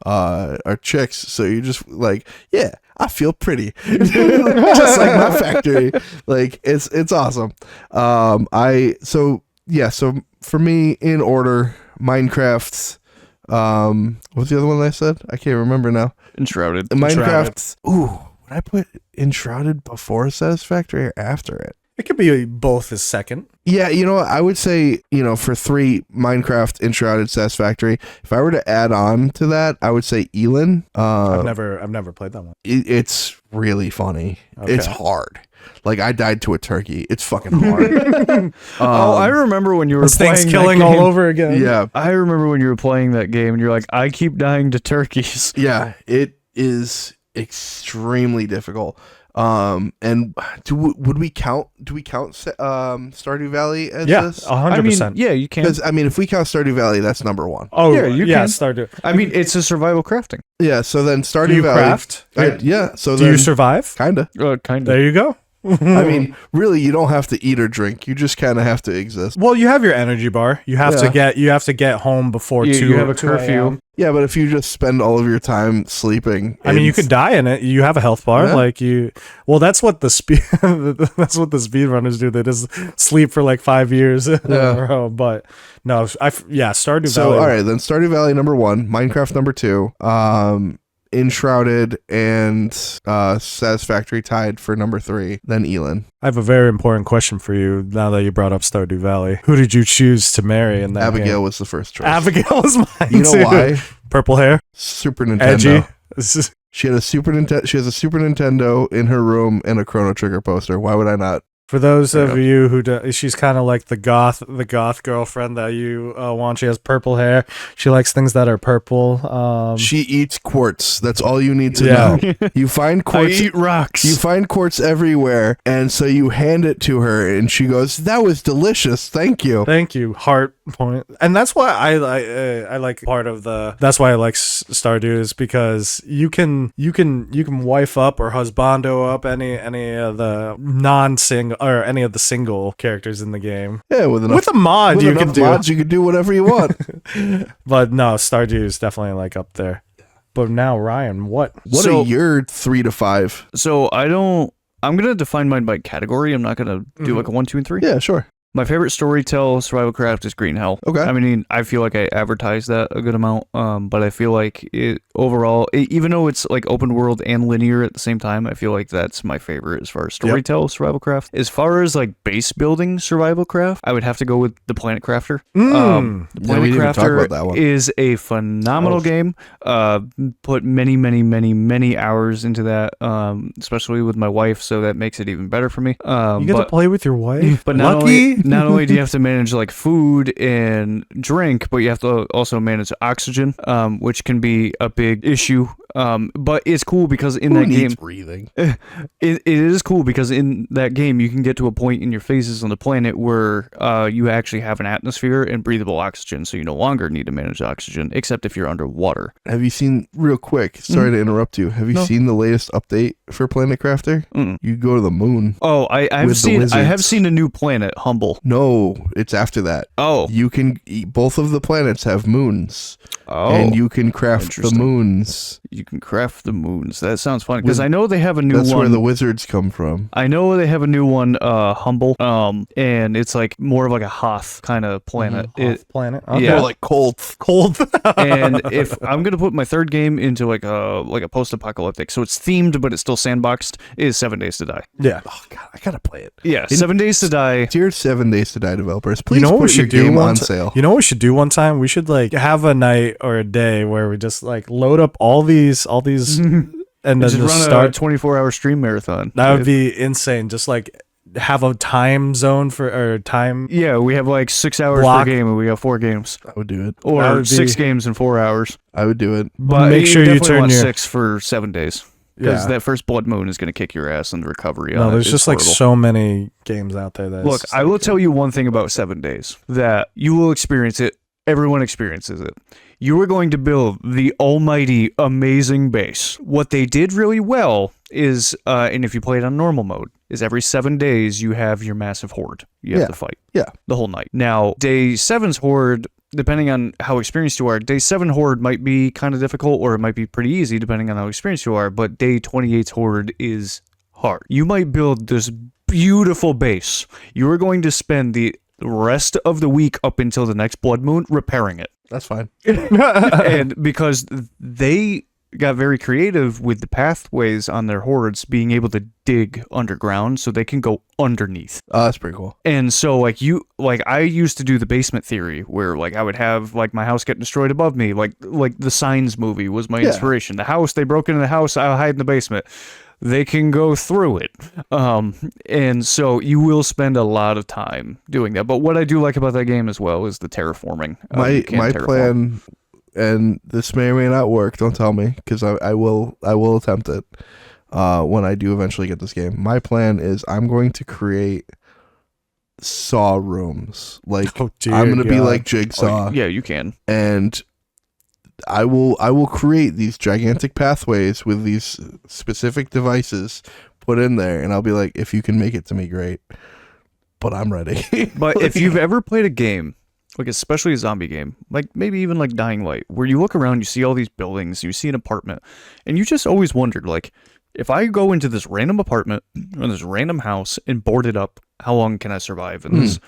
are chicks. So you're just like, yeah, I feel pretty, just like my factory. Like it's awesome. So for me, in order, Minecraft. What's the other one that I said? I can't remember now. Enshrouded. Minecraft. Ooh, would I put Enshrouded before Satisfactory or after it? It could be both as second. Yeah, I would say, for 3, Minecraft, Enshrouded, Satisfactory. If I were to add on to that, I would say Elin. I've never played that one. It's really funny. Okay. It's hard. Like, I died to a turkey. It's fucking hard. I remember when you were This playing thing's that killing game. all over again. Yeah. I remember when you were playing that game and you're like, I keep dying to turkeys. Yeah, it is extremely difficult. And would we count? Do we count Stardew Valley as this? 100%. Yeah, you can. Because if we count Stardew Valley, that's number 1. Oh Yeah, you can. Stardew. I mean, it's a survival crafting. Yeah. So then Stardew Do you Valley. craft? Yeah. So Do then you survive? kinda. Kind of. There you go. I mean, really, you don't have to eat or drink. You just kind of have to exist. Well, you have your energy bar. You have to get home before You 2 have a 2 curfew. a.m. Yeah, but if you just spend all of your time sleeping, I mean, you could die in it. You have a health bar, Yeah. Well, that's what the speed. That's what the speedrunners do. They just sleep for like 5 years in a row. But no, Stardew So Valley. all right, then Stardew Valley number 1, Minecraft number 2, Enshrouded and Satisfactory tied for number 3, then Elin. I have a very important question for you. Now that you brought up Stardew Valley, who did you choose to marry in that Abigail game? was the first choice. Abigail was mine. You know too. why? Purple hair, Super Nintendo. edgy. This is- She had a Super Nintendo. She has a Super Nintendo in her room and a Chrono Trigger poster. Why would I not? For those of you who do, she's kind of like the goth girlfriend that you want. She has purple hair. She likes things that are purple. She eats quartz. That's all you need to Yeah. know. You find I quartz. eat rocks. You find quartz everywhere, and so you hand it to her, and she goes, "That was delicious. Thank you." Thank you, heart point. And that's why I like part of the. That's why I like Stardew is because you can wife up or husbando up any of the non-single or any of the single characters in the game. Yeah, with With a mod, with you enough can do. mods, you can do whatever you want. But no, Stardew is definitely like up there. But now, Ryan, what? What So- are your 3 to 5? So I'm going to define mine by category. I'm not going to do like a 1, 2, and 3. Yeah, sure. My favorite storytell survival craft is Green Hell. Okay. I mean, I feel like I advertise that a good amount, but I feel like it overall, even though it's like open world and linear at the same time, I feel like that's my favorite as far as storytell survival craft. As far as like base building survival craft, I would have to go with the Planet Crafter. The Yeah, we Planet didn't even talk about that Crafter one. is a phenomenal game. Put many hours into that, especially with my wife, so that makes it even better for me. You get to play with your wife. But Lucky. not only do you have to manage like food and drink, but you have to also manage oxygen, which can be a big issue. But it's cool because in Who that needs game, breathing? it is cool because in that game you can get to a point in your phases on the planet where you actually have an atmosphere and breathable oxygen, so you no longer need to manage oxygen, except if you're underwater. Have you seen, real quick, sorry to interrupt you, have you seen the latest update for Planet Crafter? Mm-mm. You go to the moon. Oh, I With the have wizards. seen a new planet, Humble. No, it's after that. Oh, You can, both of the planets have moons, oh, and you can craft the Interesting. moons. you can craft the moons. That sounds fun because With- I know they have a new That's one. where the wizards come from. I know they have a new one, Humble, and it's like more of like a Hoth kind of planet. Off planet. Yeah. More like cold. Cold. And if I'm gonna put my third game into like a post-apocalyptic, so it's themed but it's still sandboxed, is 7 Days to Die. Yeah. Oh god, I gotta play it. Yeah, 7 Days to Die. Dear 7 Days to Die developers, please You know what we put your should do game one on ti- sale. You know what we should do one time? We should like have a night or a day where we just like load up all these and then Just just run start. a 24-hour stream marathon. That would be insane. Just like have a time zone or time. Yeah, we have like 6 hours Block. per game, and we got 4 games, I would do it. That or would 6 be- games in 4 hours. I would do it. But Make sure you definitely turn want your- 6 for 7 days. Because Yeah. that first blood moon is going to kick your ass in the recovery. No, on it. there's It's just like horrible. so many games out there that. Look, I will tell you one thing about 7 days that you will experience it. Everyone experiences it. You are going to build the almighty, amazing base. What they did really well is, and if you play it on normal mode, is every 7 days you have your massive horde you have Yeah. to fight. Yeah. The whole night. Now, day 7's horde, depending on how experienced you are, day 7 horde might be kind of difficult, or it might be pretty easy depending on how experienced you are, but day 28's horde is hard. You might build this beautiful base. You are going to spend the rest of the week up until the next blood moon repairing it. That's fine. And because they got very creative with the pathways on their hordes being able to dig underground so they can go underneath. Oh, that's pretty cool. And so I used to do the basement theory where I would have my house get destroyed above me, like the Signs movie was my inspiration. The house, they broke into the house, I'll hide in the basement. They can go through it. And so you will spend a lot of time doing that. But what I do like about that game as well is the terraforming. My plan, and this may or may not work, don't tell me, because I will attempt it when I do eventually get this game. My plan is I'm going to create saw rooms. I'm going to be like Jigsaw. Oh, yeah, you can. And I will create these gigantic pathways with these specific devices put in there, and I'll be like, if you can make it to me, great. But I'm ready. But if you've ever played a game, especially a zombie game, maybe even Dying Light, where you look around, you see all these buildings, you see an apartment, and you just always wondered, if I go into this random apartment or this random house and board it up, how long can I survive in this?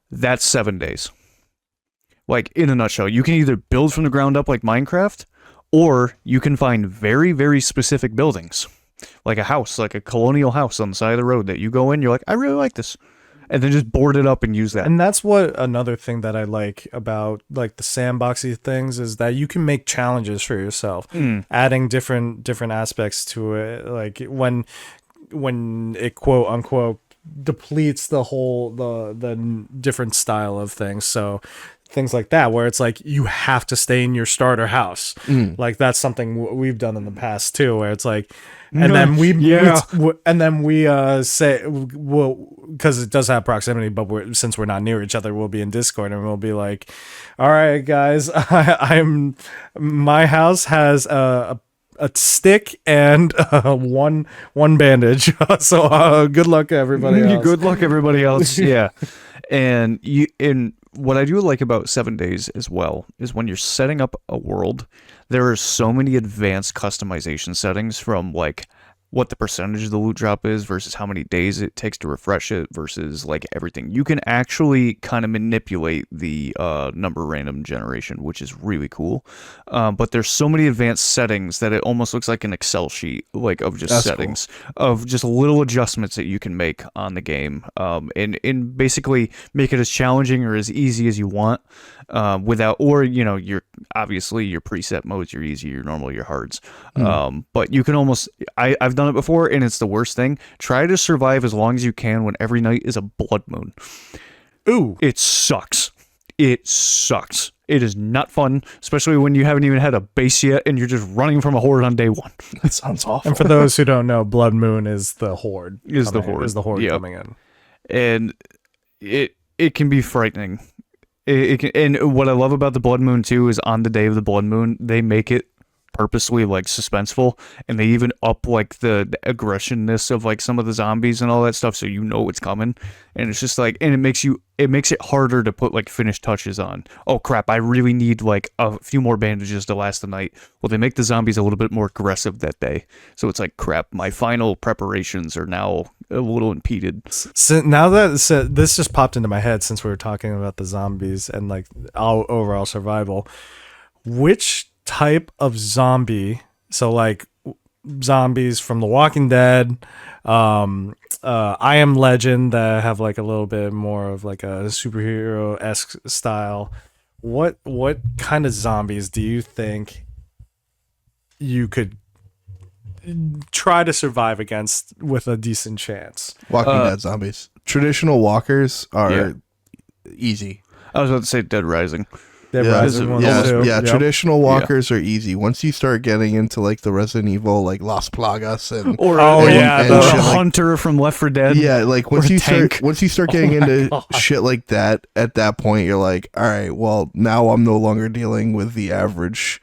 That's 7 days. In a nutshell, you can either build from the ground up like Minecraft, or you can find very, very specific buildings, like a house, like a colonial house on the side of the road that you go in, you're like, I really like this. And then just board it up and use that. And that's what another thing that I like about the sandboxy things is that you can make challenges for yourself, adding different aspects to it. When it quote unquote depletes the different style of things. So things like that, where it's you have to stay in your starter house. That's something we've done in the past too, where it's then we say, well, because it does have proximity, but since we're not near each other, we'll be in Discord and we'll be like, all right, guys, my house has a stick and one bandage. So good luck, everybody else. Good luck, everybody else. Yeah. And what I do like about 7 days as well is when you're setting up a world, there are so many advanced customization settings from what the percentage of the loot drop is versus how many days it takes to refresh it versus everything. You can actually kind of manipulate the number random generation, which is really cool. But there's so many advanced settings that it almost looks like an Excel sheet, of just settings, of just little adjustments that you can make on the game, and basically make it as challenging or as easy as you want, your obviously your preset modes, your easy, your normal, your hards. But you can almost, I've done it before, and it's the worst thing. Try to survive as long as you can when every night is a blood moon. Ooh, it sucks. It sucks. It is not fun, especially when you haven't even had a base yet and you're just running from a horde on day 1. That sounds awful. And for those who don't know, blood moon is the horde. Is the horde yep. Coming in, and it can be frightening. It can, and what I love about the blood moon too is on the day of the blood moon, they make it purposely suspenseful, and they even up the aggressionness of some of the zombies and all that stuff, so you know it's coming. And it's just and it makes it harder to put finished touches on. Oh crap, I really need a few more bandages to last the night. Well, they make the zombies a little bit more aggressive that day, so it's crap, my final preparations are now a little impeded. So now that this just popped into my head since we were talking about the zombies and overall survival, which type of zombie, so zombies from The Walking Dead, I Am Legend, that have a little bit more of a superhero-esque style, what kind of zombies do you think you could try to survive against with a decent chance? Walking Dead zombies. Traditional walkers are easy. I was about to say Dead Rising. Traditional walkers are easy. Once you start getting into the Resident Evil, Las Plagas, and the Hunter from Left 4 Dead. Yeah, once you start getting into shit like that, at that point you're all right, well, now I'm no longer dealing with the average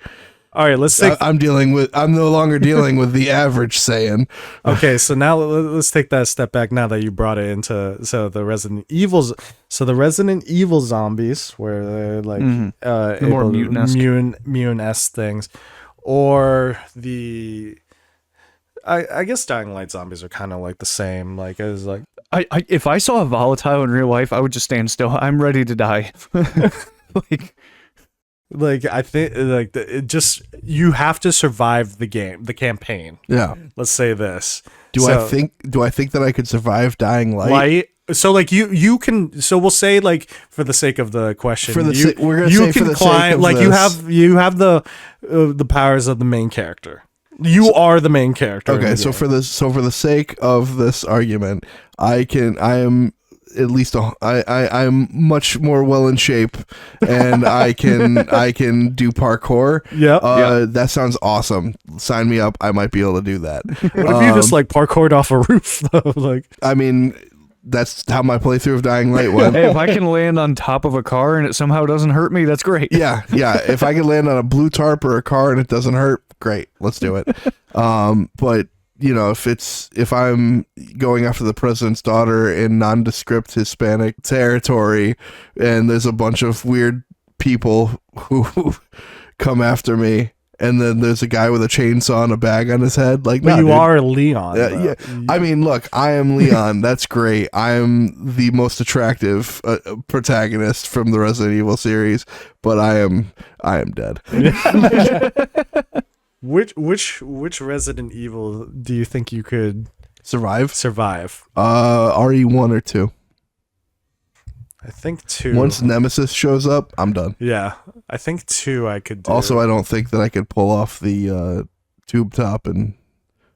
All right, let's take. I'm no longer dealing with the average Saiyan. Okay, so now let's take that step back. Now that you brought it into the Resident Evils, so the Resident Evil zombies, where they're like The more mutant-esque. mutant-esque things, or the. I guess Dying Light zombies are kind of like the same. Like as like I if I saw a volatile in real life, I would just stand still. I'm ready to die. like I think like it just you have to survive the campaign. Yeah. Let's say this. Do I think that I could survive Dying Light? Light. So like you can. So we'll say like for the sake of the question, we're gonna say for the sake of like this. you have the powers of the main character. You are the main character. Okay, so for the sake of this argument, I'm much more well in shape, and I can do parkour. Yeah. That sounds awesome. Sign me up. I might be able to do that. What if you just like parkoured off a roof though? Like, I mean, that's how my playthrough of Dying Light went. Hey, if I can land on top of a car and it somehow doesn't hurt me, that's great. Yeah. If I can land on a blue tarp or a car and it doesn't hurt, great. Let's do it. But if I'm going after the president's daughter in nondescript Hispanic territory, and there's a bunch of weird people who come after me, and then there's a guy with a chainsaw and a bag on his head, like, but nah, you dude. are Leon. Yeah. I mean, look, I am Leon. That's great. I am the most attractive protagonist from the Resident Evil series, but I am dead. Which Resident Evil do you think you could Survive? RE1 or 2. I think 2. Once Nemesis shows up, I'm done. Yeah, I think 2 I could do. Also, I don't think that I could pull off the tube top and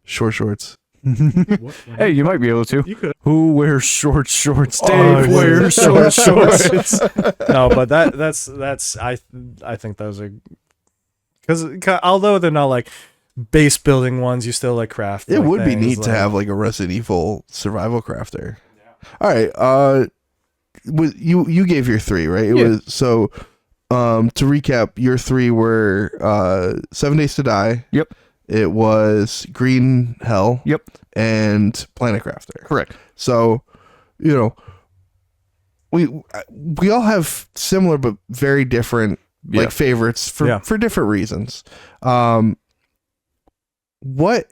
short shorts. Hey, you might be able to. You could. Who wears shorts? Oh, Dave wears shorts. No, but that's I think those are because although they're not like base building ones, you still like craft. It like, would be things, neat like, to have like a Resident Evil survival crafter. Yeah. All right. You gave your 3, right? It was so. To recap, your 3 were 7 Days to Die. Yep. It was Green Hell. Yep. And Planet Crafter. Correct. So, we all have similar but very different like favorites for different reasons. What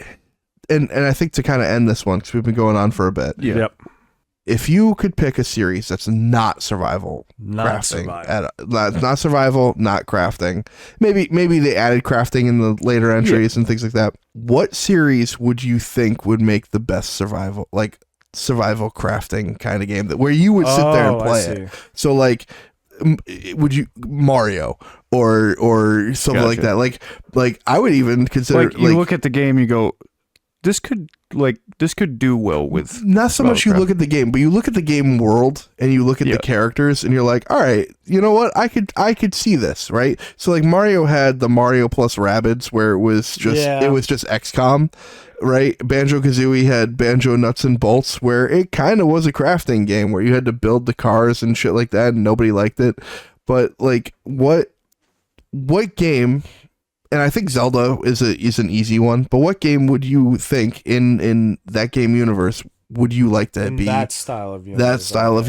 and I think to kind of end this one because we've been going on for a bit. Yeah. Yep. If you could pick a series that's not survival crafting, not survival, not crafting, maybe they added crafting in the later entries and things like that. What series would you think would make the best survival crafting kind of game where you would sit there and play it? So like, would you Mario or something like that? Like I would even consider like you look at the game, you go, this could do well with not so much you look at the game, but you look at the game world and you look at the characters and you're like, all right, you know what? I could see this, right? So like Mario had the Mario plus Rabbids where it was just XCOM, right? Banjo-Kazooie had Banjo Nuts and Bolts where it kind of was a crafting game where you had to build the cars and shit like that and nobody liked it. But like what game, and I think Zelda is an easy one, but what game would you think in that game universe would you like to be that style of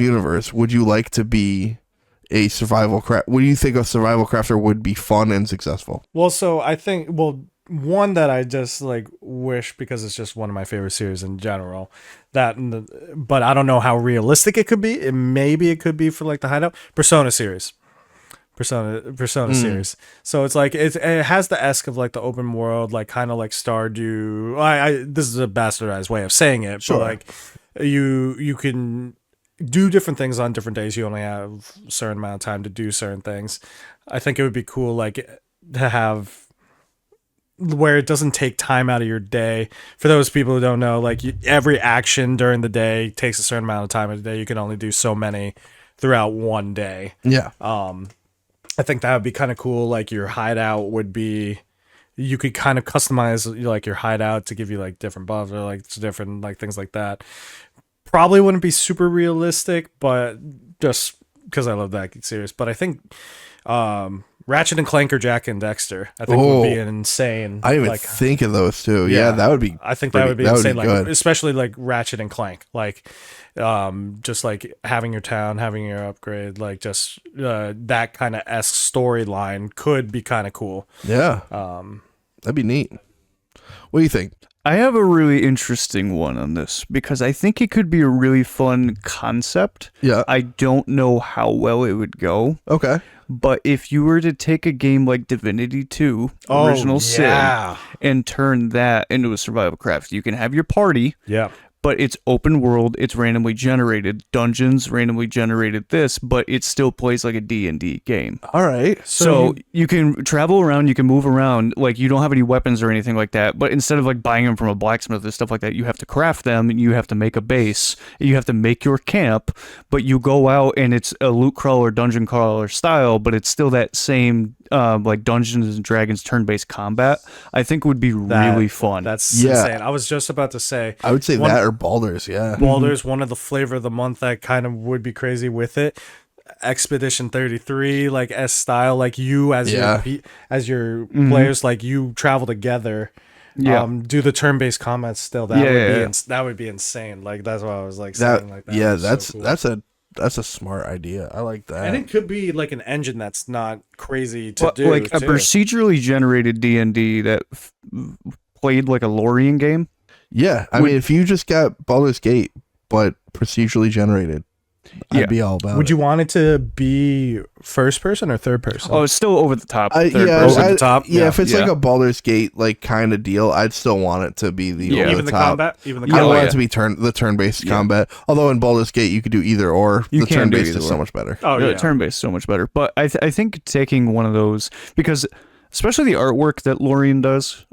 universe? Would you like to be a survival craft? What do you think a survival crafter would be fun and successful? Well, so I think one that I just like wish because it's just one of my favorite series in general. But I don't know how realistic it could be. Maybe it could be for like the Hideout Persona series. Persona series. So it's like it has the esque of like the open world, like kind of like Stardew. This is a bastardized way of saying it, but like you can do different things on different days. You only have a certain amount of time to do certain things. I think it would be cool like to have where it doesn't take time out of your day. For those people who don't know, like every action during the day takes a certain amount of time of the day. You can only do so many throughout one day. Yeah. I think that would be kind of cool. Like your hideout would be, you could kind of customize like your hideout to give you like different buffs or like different like things like that. Probably wouldn't be super realistic, but just because I love that series. But I think Ratchet and Clank or Jack and Dexter, I think would be an insane. I didn't even think of those two. Yeah, that would be. I think that would be insane. Like, good. especially like Ratchet and Clank, like, just like having your town, having your upgrade, like just that kind of esque storyline could be kind of cool. Yeah, that'd be neat. What do you think? I have a really interesting one on this because I think it could be a really fun concept. Yeah. I don't know how well it would go. Okay. But if you were to take a game like Divinity 2, Original Sin, and turn that into a survival craft, you can have your party. Yeah. But it's open world, it's randomly generated, dungeons, randomly generated this, but it still plays like a D&D game. All right. So you can travel around, you can move around, like you don't have any weapons or anything like that, but instead of like buying them from a blacksmith and stuff like that, you have to craft them, and you have to make a base, you have to make your camp, but you go out and it's a loot crawler, dungeon crawler style, but it's still that same like Dungeons and Dragons turn-based combat. I think would be really fun. That's insane. I was just about to say. I would say that or Baldur's, yeah. Baldur's, one of the flavor of the month that kind of would be crazy with it. Expedition 33, like S style, like you as your players, like you travel together. Do the turn-based combat still. That would be insane. Like that's what I was like saying. Like that. Yeah, so cool. that's a smart idea. I like that. And it could be like an engine that's not crazy to do. Like a procedurally generated D&D that played like a Lorien game. Yeah, I mean, if you just got Baldur's Gate, but procedurally generated, I'd be all about it. Would you want it to be first person or third person? Oh, it's still over the top. Over the top? Yeah, if it's like a Baldur's Gate like kind of deal, I'd still want it to be the over even the the top. combat, even the I combat. want it to be the turn-based combat. Although in Baldur's Gate you could do either or. You the can do turn-based either is or. so much better. Oh yeah, turn-based is so much better. But I think taking one of those, because especially the artwork that Lorien does,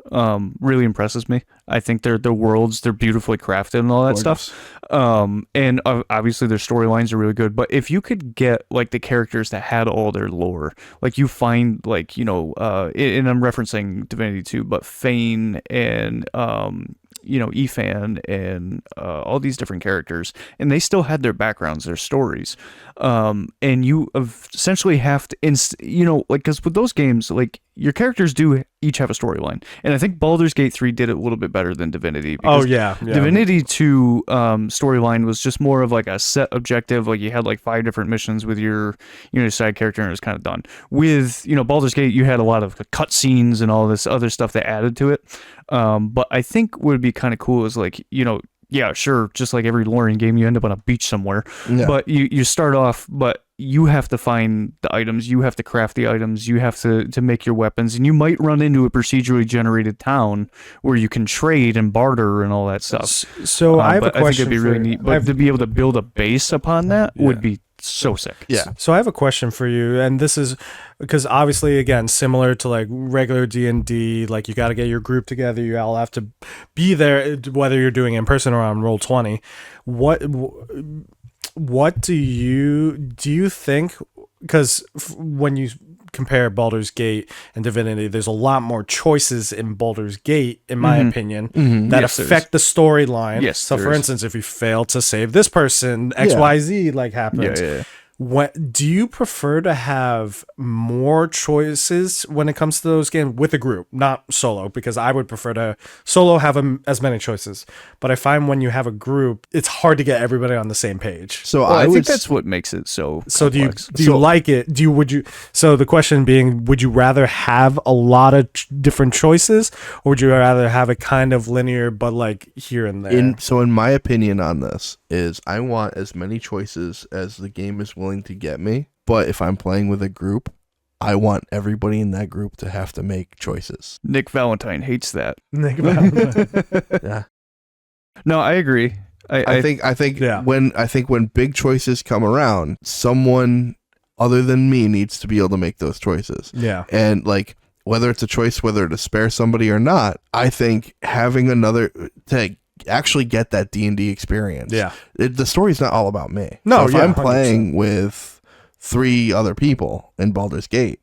really impresses me. I think their worlds, they're beautifully crafted and all that stuff. And obviously their storylines are really good. But if you could get like the characters that had all their lore, like you find like, and I'm referencing Divinity 2, but Fane and Ethan and all these different characters, and they still had their backgrounds, their stories, and you essentially have to like, because with those games, like your characters do each have a storyline, and I think Baldur's Gate 3 did it a little bit better than Divinity. Divinity 2 storyline was just more of like a set objective, like you had like 5 different missions with your side character, and it was kind of done. With Baldur's Gate, you had a lot of cutscenes and all this other stuff that added to it. But I think what would be kind of cool is like, yeah, sure, just like every Lorien game, you end up on a beach somewhere. Yeah. But you start off, but you have to find the items, you have to craft the items, you have to make your weapons, and you might run into a procedurally generated town where you can trade and barter and all that stuff. So I have a question. I think it'd be really neat. But to be able to build a base upon that would be so sick. Yeah. So I have a question for you, and this is because obviously, again, similar to like regular D&D, like you got to get your group together. You all have to be there, whether you're doing it in person or on Roll20. What do you think? Because when you compare Baldur's Gate and Divinity, there's a lot more choices in Baldur's Gate, in my opinion, that affect the storyline. Yes. So, for instance, if you fail to save this person, XYZ like happens. Yeah. What do you prefer to have more choices when it comes to those games with a group, not solo? Because I would prefer to solo have as many choices, but I find when you have a group, it's hard to get everybody on the same page. So I think that's what makes it so. So complex. do you like it? So the question being, would you rather have a lot of different choices, or would you rather have it kind of linear but like here and there? In my opinion on this is, I want as many choices as the game is willing to get me, but if I'm playing with a group, I want everybody in that group to have to make choices. Nick Valentine hates that. Nick Valentine. Yeah. No, I agree. I think when big choices come around, someone other than me needs to be able to make those choices. Yeah. And like, whether it's a choice whether to spare somebody or not, I think having another to actually get that D&D experience. Yeah. The story's not all about me. No, so if I'm 100%. playing with 3 other people in Baldur's Gate,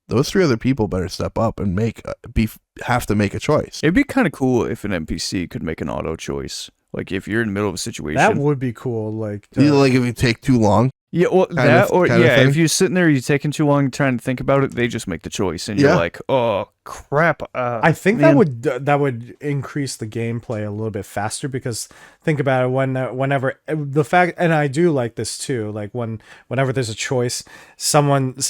those 3 other people better step up and have to make a choice. It'd be kind of cool if an NPC could make an auto choice. Like if you're in the middle of a situation. That would be cool. Like Like if you take too long. Yeah, well, kind of thing. if you're sitting there, you're taking too long trying to think about it, they just make the choice, and you're like, oh crap. I think man. that would increase the gameplay a little bit faster, because think about it, whenever the fact, and I do like this too, like whenever there's a choice, someone's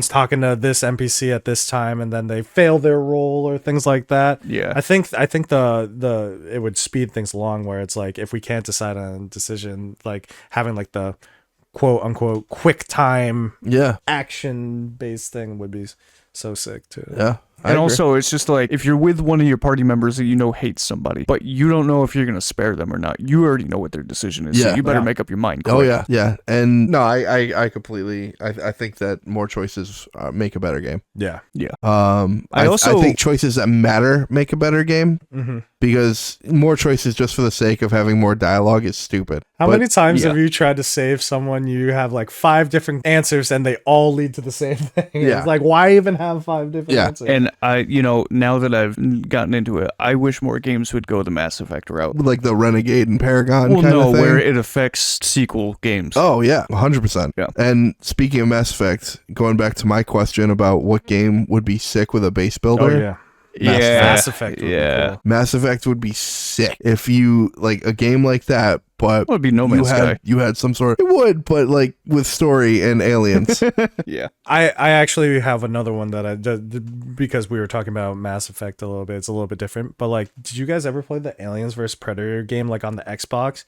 talking to this NPC at this time, and then they fail their role or things like that. Yeah. I think the it would speed things along, where it's like, if we can't decide on a decision, like having like the quote unquote quick time action based thing would be so sick too. Yeah. And also, it's just like, if you're with one of your party members that you know hates somebody, but you don't know if you're going to spare them or not, you already know what their decision is. Yeah. So you better make up your mind quick. Oh yeah, yeah. And no, I completely. I think that more choices make a better game. Yeah. Yeah. I think choices that matter make a better game, because more choices just for the sake of having more dialogue is stupid. How many times have you tried to save someone? You have like 5 different answers, and they all lead to the same thing. Yeah. It's like, why even have 5 different answers? And now that I've gotten into it, I wish more games would go the Mass Effect route. Like the Renegade and Paragon Well, kind of thing. where it affects sequel games. Oh yeah, 100%. Yeah. And speaking of Mass Effect, going back to my question about what game would be sick with a base builder. Oh yeah. Mass Effect would be cool. Mass Effect would be sick if you like a game like that, but It would be No Man's Sky. you had some sort. It would, but like with story and aliens. Yeah. I actually have another one that because we were talking about Mass Effect a little bit. It's a little bit different, but like, did you guys ever play the Aliens vs Predator game like on the Xbox?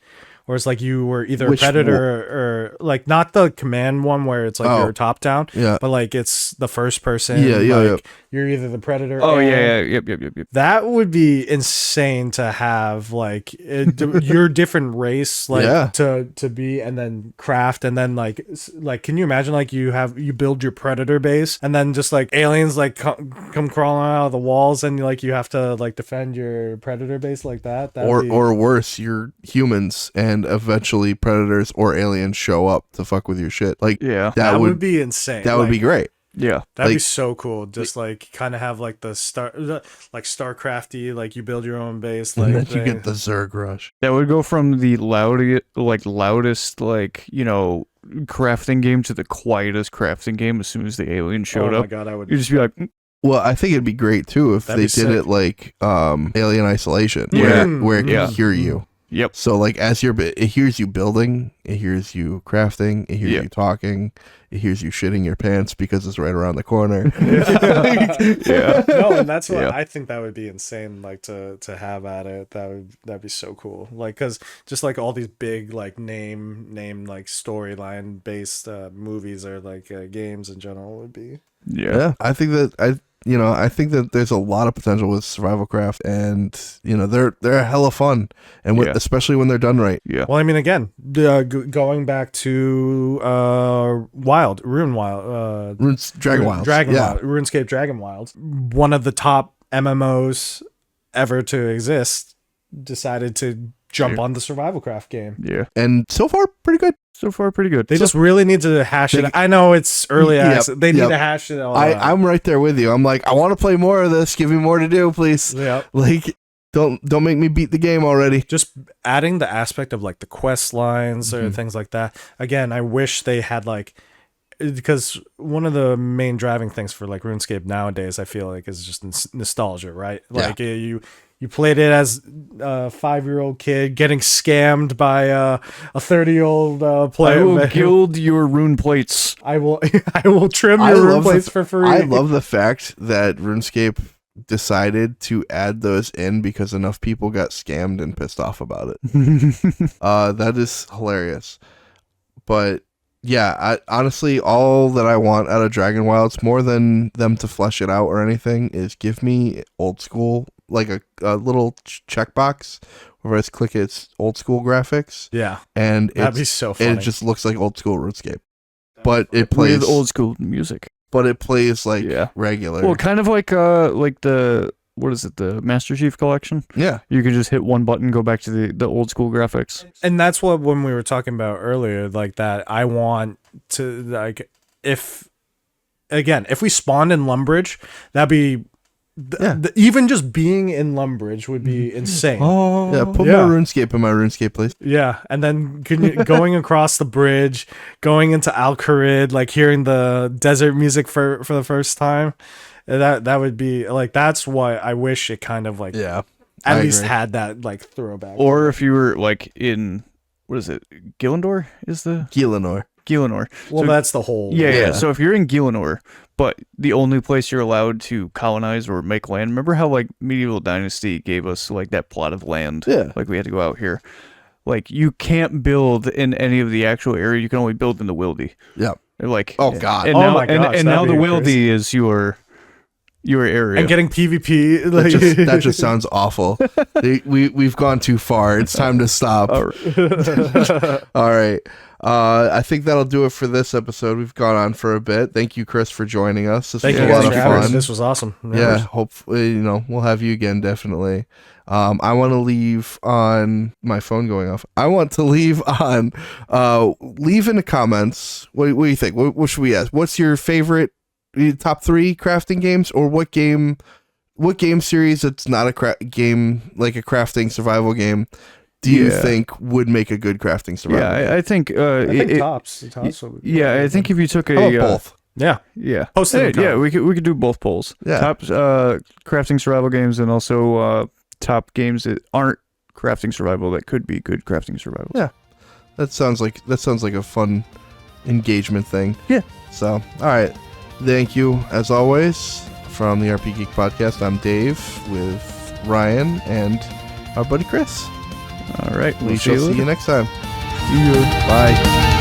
Where it's like you were either a predator or like, not the command one where it's like you're top down, but like it's the first person. Yeah. You're either the predator. Oh, and yep. that would be insane to have, like your different race, like to be, and then craft, and then like can you imagine like you build your predator base, and then just like aliens like come crawling out of the walls, and like you have to like defend your predator base like that. Or worse, you're humans, and eventually predators or aliens show up to fuck with your shit. Like that would be insane. That would be great. Yeah, that'd be so cool. Just like kind of have like the StarCrafty, like you build your own base, like and then you get the Zerg rush. that would go from the loudest crafting game to the quietest crafting game as soon as the alien showed up. Oh my god, I would. You'd just be like, Well, I think it'd be great too if That'd they be did sick. it like Alien Isolation, Yeah. where it can hear you. yep. So like as it hears you building, it hears you crafting, it hears you talking, it hears you shitting your pants because it's right around the corner. Yeah. No, and that's what Yeah. I think that would be insane, like to have at it. That'd be so cool. Like, because just like all these big like name like storyline based movies or like games in general would be. Yeah. I think that there's a lot of potential with survival craft, and they're hella fun, and especially when they're done right. Yeah. Well, I mean, again, going back to RuneScape Dragon Wilds, one of the top MMOs ever to exist, decided to jump on the survival craft game. Yeah. And so far pretty good. So far, pretty good. They just really need to hash it. I know it's early access. They need to hash it all out. I'm right there with you. I'm like, I want to play more of this. Give me more to do, please. Yeah. Like, don't make me beat the game already. Just adding the aspect of like the quest lines or things like that. Again, I wish they had like, because one of the main driving things for like RuneScape nowadays, I feel like, is just nostalgia, right? Like you played it as a 5-year-old kid getting scammed by a 30-year-old player. I will gild your rune plates. I will trim your rune plates for free. I love the fact that RuneScape decided to add those in because enough people got scammed and pissed off about it. That is hilarious. But yeah, honestly, all that I want out of Dragon Wilds, more than them to flesh it out or anything, is give me old school, like a little checkbox where I just click its old school graphics. Yeah, and that'd be so funny. It just looks like old school RuneScape, but it plays with old school music. But it plays like regular. Well, kind of like the what is it, the Master Chief Collection? Yeah. You can just hit one button, go back to the old school graphics. And that's what, when we were talking about earlier, like that, I want to, like, if we spawned in Lumbridge, that'd be even just being in Lumbridge would be insane. Yeah, put Yeah. more RuneScape in my RuneScape, please. Yeah, and then going across the bridge, going into Al-Kharid, like hearing the desert music for the first time, that would be like, that's why I wish it kind of like Yeah. at I least agree. had that like throwback. Or if you were like in, what is it? Gillandor is the Gielinor. Gielinor. well, So- that's the whole Yeah. So if you're in Gielinor, but the only place you're allowed to colonize or make land, remember how like Medieval Dynasty gave us like that plot of land? Yeah. Like we had to go out here. Like you can't build in any of the actual area. You can only build in the Wildy. Yeah. Like Oh, God. And Oh now, my gosh, and now that'd the be Wildy crazy. is your area. and getting PvP. Like, That just sounds awful. We've gone too far. It's time to stop. All right. All right. I think that'll do it for this episode. We've gone on for a bit. Thank you, Chris, for joining us. This Thank was you a lot guys of for having us. fun. This was awesome. Yeah, hopefully, we'll have you again, definitely. I want to leave on my phone going off. I want to leave on, leave in the comments. What do you think? What should we ask? What's your favorite top 3 crafting games, or what game series that's not a game, like a crafting survival game, do you think would make a good crafting survival game? Yeah, I think. I think tops. Yeah, I think if you took How about both? Yeah. Yeah. Post it in the Yeah, comments. we could do both polls. Yeah. Top crafting survival games, and also top games that aren't crafting survival that could be good crafting survival. Yeah. That sounds like a fun engagement thing. Yeah. So, all right. Thank you, as always, from the RPGeek Podcast. I'm Dave with Ryan and our buddy Chris. All right. We shall see you next time. See ya. Bye.